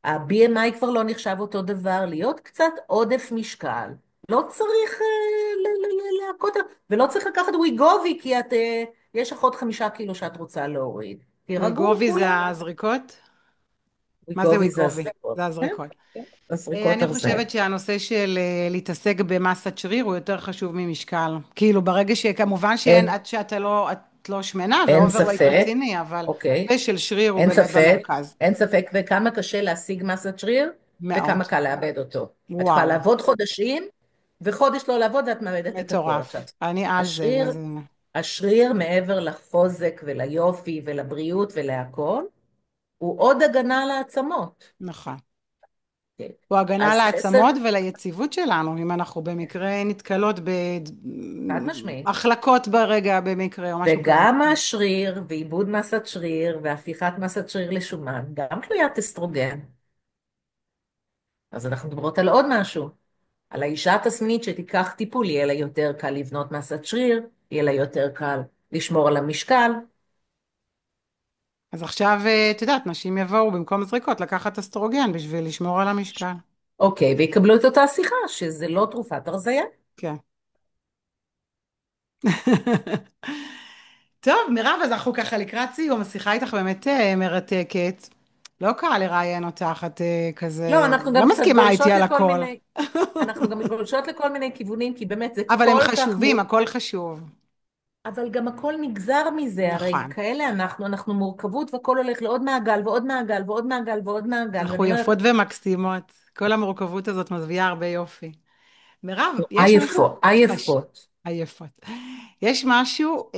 ה-BMI כבר לא נחשב אותו דבר, להיות קצת עודף משקל. לא צריך להכות, ולא צריך לקחת וויגובי כי יש לך עוד 5 קילו שאת רוצה להוריד. תירגעו וויגובי זה כולם. הזריקות? מה זה ויגובי זה וויגובי? הזריקות. זה כן, הזריקות. כן, הזריקות אני הרזה. חושבת שהנושא של להתעסק במסת שריר הוא יותר חשוב ממשקל. כאילו, ברגע שכמובן שאין, אין, עד את לא שמנה אין ואוברווייט ספק, רציני, אבל אוקיי, הנושא של שריר הוא אין באמת ספק, במרכז. אין ספק, וכמה קשה להשיג מסת שריר, מאוד. וכמה קל לאבד אותו. את יכולה וואו, לעבוד חודשים, וחודש לא לעבוד ואת מאבדת את הכל. עכשיו, מטורף. אני על זה, השריר, וזה... השריר מעבר לחוזק וליופי ולבריאות ולהכל, הוא עוד הגנה על העצמות. נכון. כן. הוא הגנה אז חסר, לעצמות וליציבות שלנו, אם אנחנו במקרה נתקלות חד משמעית. בהחלקות ברגע, במקרה, או משהו כזה. וגם השריר ועיבוד מסת שריר והפיכת מסת שריר לשומן, גם תלוית אסטרוגן. אז אנחנו מדברות על עוד משהו. על האישה התסמינית שתיקח טיפול, יהיה לה יותר קל לבנות מסת שריר, יהיה לה יותר קל לשמור על המשקל. אז עכשיו, את יודעת, נשים יבואו במקום זריקות לקחת אסטרוגן בשביל לשמור על המשקל. אוקיי, ויקבלו את אותה שיחה, שזה לא תרופת הרזייה. כן. טוב, מירב, אז אנחנו ככה לקראת סיום, השיחה איתך באמת מרתקת. לא קל לראיין אותך, את לא, כזה, אנחנו לא גם קצת מסכימה איתי גולשות על לכל הכל. מיני, אנחנו גם גולשות לכל מיני כיוונים, כי באמת זה אבל הם כל כך חשובים, מורכב. הכל חשוב. אבל גם הכל נגזר מזה, הרי נכון. כאלה אנחנו מורכבות והכל הולך לעוד מעגל ועוד מעגל ועוד מעגל ועוד מעגל, אנחנו ואני אומרת, יפות ומקסימות. כל המורכבות הזאת מביאה הרבה יופי. מירב, יש משהו עייפות, עייפות. עייפות. יש משהו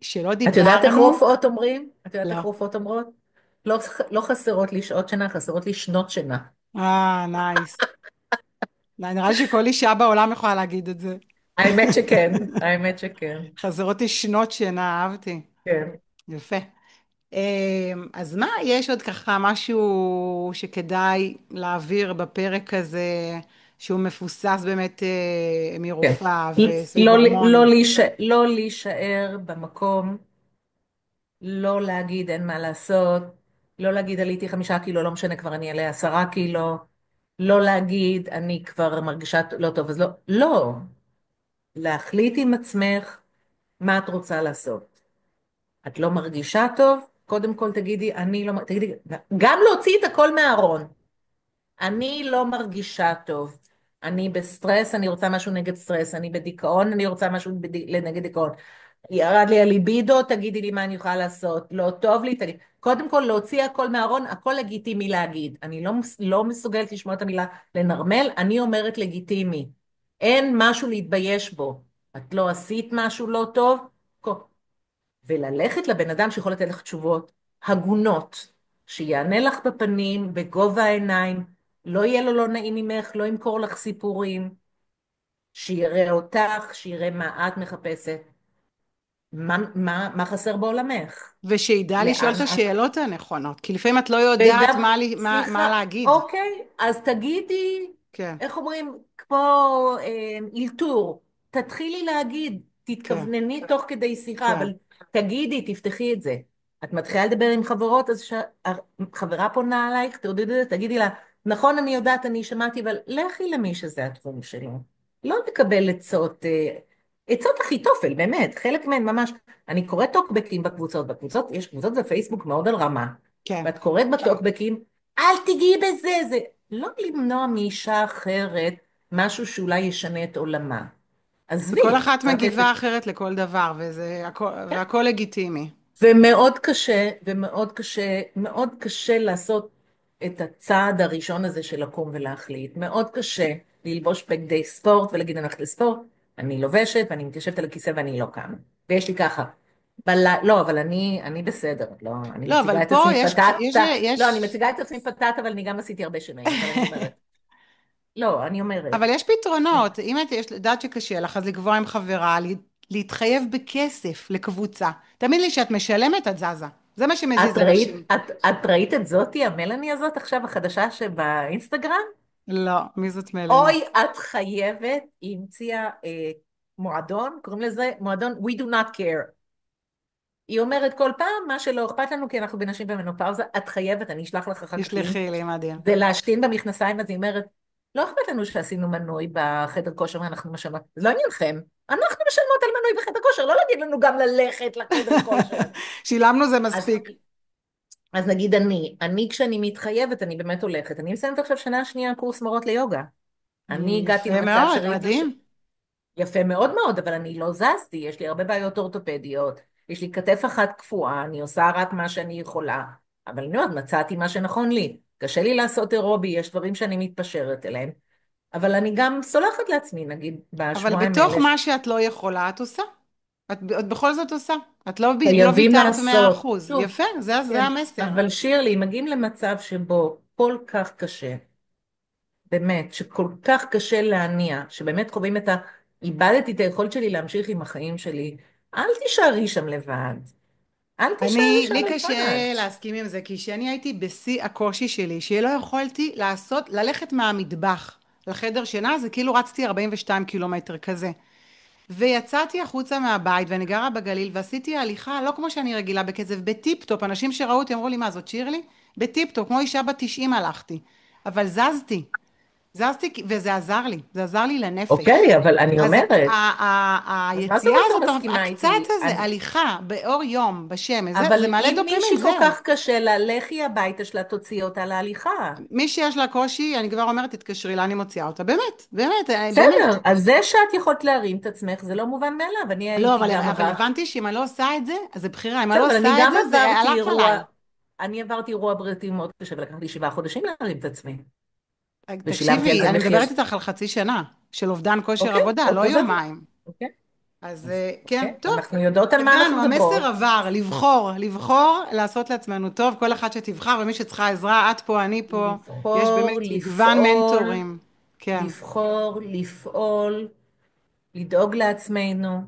שלא את יודעת איך דיברנו? רופאות אומרים? את יודעת איך לא. רופאות אומרות? לא, לא חסרות לי שעות שינה, חסרות לי שנות שינה. נייס. נראה לי שכל אישה בעולם יכולה להגיד את זה. האמת שכן, האמת שכן, חסרות לי שנות שינה, אהבתי. כן. יפה. אז מה, יש עוד ככה משהו שכדאי להעביר בפרק הזה, שהוא מפוסס באמת כן. מרופאה וסביב לא, הורמונים? לא להישאר במקום, לא להגיד אין מה לעשות, לא להגיד עליתי 5 קילו, לא משנה כבר אני אעלה 10 קילו, לא להגיד אני כבר מרגישה לא טוב, אז לא, לא, להחליט עם עצמך מה את רוצה לעשות. את לא מרגישה טוב? קודם כל תגידי, אני לא, תגידי, גם להוציא את הכל מהארון. אני לא מרגישה טוב. אני בסטרס, אני רוצה משהו נגד סטרס. אני בדיכאון, אני רוצה משהו נגד דיכאון. ירד לי הליבידו, תגידי לי מה אני יכולה לעשות. לא טוב לי, תגידי. קודם כל, להוציא הכל מהארון, הכל לגיטימי להגיד. אני לא מסוגלת לשמוע את המילה לנרמל, אני אומרת לגיטימי. אין משהו להתבייש בו. את לא עשית משהו לא טוב, וללכת לבן אדם שיכול לתת לך תשובות הגונות, שיענה לך בפנים, בגובה העיניים, לא יהיה לו לא נעים ממך, לא ימכור לך סיפורים, שיראה אותך, שיראה מה את מחפשת, מה חסר בעולמך, ושידע לשאול את לאן את... השאלות הנכונות, כי לפעמים את לא יודעת וגם, מה סליחה, להגיד. אוקיי, אז תגידי, כן, איך אומרים, כמו אלתור, תתחילי להגיד, כן, תתכוונני תוך כדי שיחה, כן. אבל תגידי, תפתחי את זה. את מתחילה לדבר עם חברות, אז חברה פונה עלייך, תגידי לה, נכון, אני יודעת, אני שמעתי, אבל לכי למי שזה התחום שלו. לא לקבל עצות, עצות אחיתופל, באמת, חלק מהן ממש. אני קוראת טוקבקים בקבוצות, יש קבוצות בפייסבוק מאוד על רמה, כן. ואת קוראת בטוקבקים, אל תיגעי בזה, זה לא למנוע מאישה אחרת משהו שאולי ישנה את עולמה. וכל עזבי, אחת רק מגיבה אחרת לכל דבר, והכל לגיטימי. ומאוד קשה, ומאוד קשה, מאוד קשה לעשות את הצעד הראשון הזה של לקום ולהחליט. מאוד קשה ללבוש בגדי ספורט ולהגיד אני הולכת לספורט, אני לובשת ואני מתיישבת על הכיסא ואני לא קמה. ויש לי ככה. לא, אבל אני בסדר, לא, אני לא, אבל מציגה את פה עצמי פתטה, לא, אני יש, מציגה את עצמי פתטה, אבל אני גם עשיתי הרבה שינויים, אבל אני אומרת, לא, אני אומרת, אבל יש פתרונות. אם את יודעת שקשה לך, אז לקבוע עם חברה, להתחייב בכסף לקבוצה. תאמין לי שאת משלמת, את זזה. זה מה שמזיז אנשים. את ראית את זאתי, המלאני הזאת עכשיו, החדשה שבאינסטגרם? לא, מי זאת מלאני? אוי, את חייבת, היא המציאה מועדון, קוראים לזה מועדון We do not care. היא אומרת כל פעם, מה שלא אכפת לנו, כי אנחנו בנשים במנופאוזה, את חייבת, אני אשלח לך אחר כך לינק, תשלחי לי, מדהים. זה להשתין במכנסיים, אז היא אומרת, לא אכפת לנו שעשינו מנוי בחדר כושר ואנחנו משלמות, זה לא עניינכם, אנחנו משלמות על מנוי בחדר כושר, לא להגיד לנו גם ללכת לחדר כושר. שילמנו זה אז, מספיק. אז נגיד אני כשאני מתחייבת, אני באמת הולכת, אני מסיימת עכשיו שנה שנייה קורס מורות ליוגה. אני הגעתי יפה למצב מאוד, שראיתי מדהים. יפה מאוד מאוד, אבל אני לא זזתי, יש לי הרבה בעיות אורתופדיות, יש לי כתף אחת קפואה, אני עושה רק מה שאני יכולה, אבל אני אומרת, מצאתי מה שנכון לי. קשה לי לעשות אירובי, יש דברים שאני מתפשרת אליהם, אבל אני גם סולחת לעצמי, נגיד, אבל בשבועיים בתוך האלה, מה שאת לא יכולה, את עושה. את בכל זאת עושה. את לא חייבים ויתרת מאה לעשות. אחוז. שוב, יפה, זה כן, המסר. אבל שירלי, מגיעים למצב שבו כל כך קשה, באמת, שכל כך קשה להניע, שבאמת חווים איבדתי את היכולת שלי להמשיך עם החיים שלי, אל תישארי שם לבד. אל תישארי שם לי לבד. קשה להסכים עם זה, כי כשאני הייתי בשיא הקושי שלי, שלא יכולתי ללכת מהמטבח לחדר שינה, זה כאילו רצתי 42 קילומטר כזה. ויצאתי החוצה מהבית, ואני גרה בגליל, ועשיתי הליכה, לא כמו שאני רגילה בקצב, בטיפ-טופ. אנשים שראו אותי אמרו לי, מה זאת שירלי? בטיפ-טופ, כמו אישה בת 90 הלכתי. אבל זזתי, וזה עזר לי, זה עזר לי לנפש. אוקיי, אבל אני אז אומרת, אז מה זאת היציאה אומרת הזאת, לא מסכימה הקצת איתי? הזה, הליכה באור יום, בשמש, זה אבל מעלה אם דופמין, מישהי כל זהו. כך קשה לה, לכי הביתה שלה, תוציא אותה להליכה. מי שיש לה קושי, אני כבר אומרת, תתקשרי לה, אני מוציאה אותה. באמת, באמת, באמת. בסדר, אז זה שאת יכולת להרים את עצמך, זה לא מובן מאליו. אני לא, הייתי גם אבל עבר, הבנתי שאם אני לא עושה את זה, אז זה בחירה. אם אני בסדר, לא אבל אני עושה את גם זה, זה עברתי הלך אירוע, עליי. אני עברתי אירוע בריאותי מאוד קשה, ולקח לי 7 חודשים להרים את עצמי, ושילמתי על תקשיבי, זה אני מחיר. מדברת איתך על חצי שנה של אובדן כושר אוקיי, עבודה, לא אותו דבר. יומיים. אוקיי, אז אז כן, אוקיי, טוב, אנחנו יודעות על מה אנחנו הבנו, המסר מדברות. עבר, לבחור לעשות לעצמנו טוב, כל אחת שתבחר, ומי שצריכה עזרה, את פה, אני פה, יש לבחור, באמת מגוון לפעול, מנטורים. כן, לבחור, לפעול, לדאוג לעצמנו,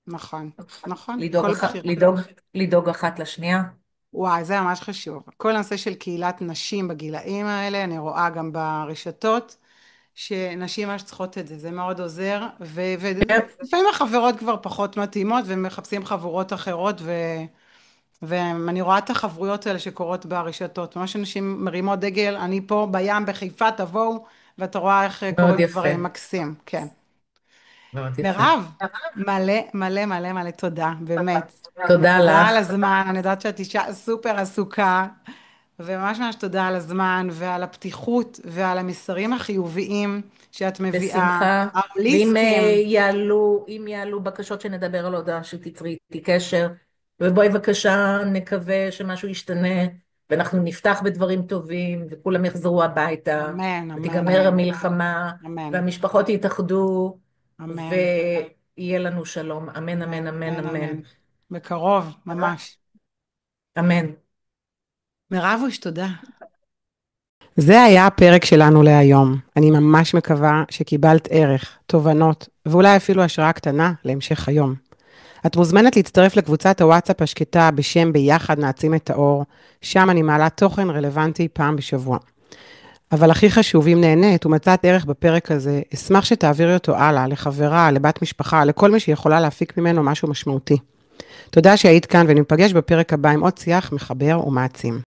נכון, נכון, לדאוג, כל בחירה. לדאוג אחת לשנייה. וואי, זה ממש חשוב. כל הנושא של קהילת נשים בגילאים האלה, אני רואה גם ברשתות, שנשים ממש צריכות את זה, זה מאוד עוזר, ולפעמים החברות כבר פחות מתאימות, ומחפשים חבורות אחרות, ואני רואה את החברויות האלה שקורות ברשתות, ממש אנשים מרימות דגל, אני פה בים בחיפה, תבואו, ואתה רואה איך מאוד קורים יפה. דברים מקסים, כן. מאוד יפה. מירב, מלא מלא מלא מלא תודה, באמת. תודה תודה על לך. הזמן, אני יודעת שאת אישה סופר עסוקה, וממש ממש תודה על הזמן ועל הפתיחות ועל המסרים החיוביים שאת מביאה, בשמחה. ואם ההוליסטיים. אם יעלו בקשות שנדבר על הודעה, שתצרי איתי קשר, ובואי בבקשה נקווה שמשהו ישתנה, ואנחנו נפתח בדברים טובים, וכולם יחזרו הביתה, אמן, אמן, ותיגמר אמן, המלחמה, אמן, והמשפחות יתאחדו, אמן, ויהיה לנו שלום. אמן, אמן, אמן, אמן, אמן, אמן. אמן. בקרוב, ממש. אמן. מירבוש, תודה. זה היה הפרק שלנו להיום. אני ממש מקווה שקיבלת ערך, תובנות, ואולי אפילו השראה קטנה להמשך היום. את מוזמנת להצטרף לקבוצת הוואטסאפ השקטה בשם ביחד נעצים את האור, שם אני מעלה תוכן רלוונטי פעם בשבוע. אבל הכי חשוב, אם נהנית ומצאת ערך בפרק הזה, אשמח שתעבירי אותו הלאה, לחברה, לבת משפחה, לכל מי שיכולה להפיק ממנו משהו משמעותי. תודה שהיית כאן וניפגש בפרק הבא עם עוד שיח מחבר ומעצים.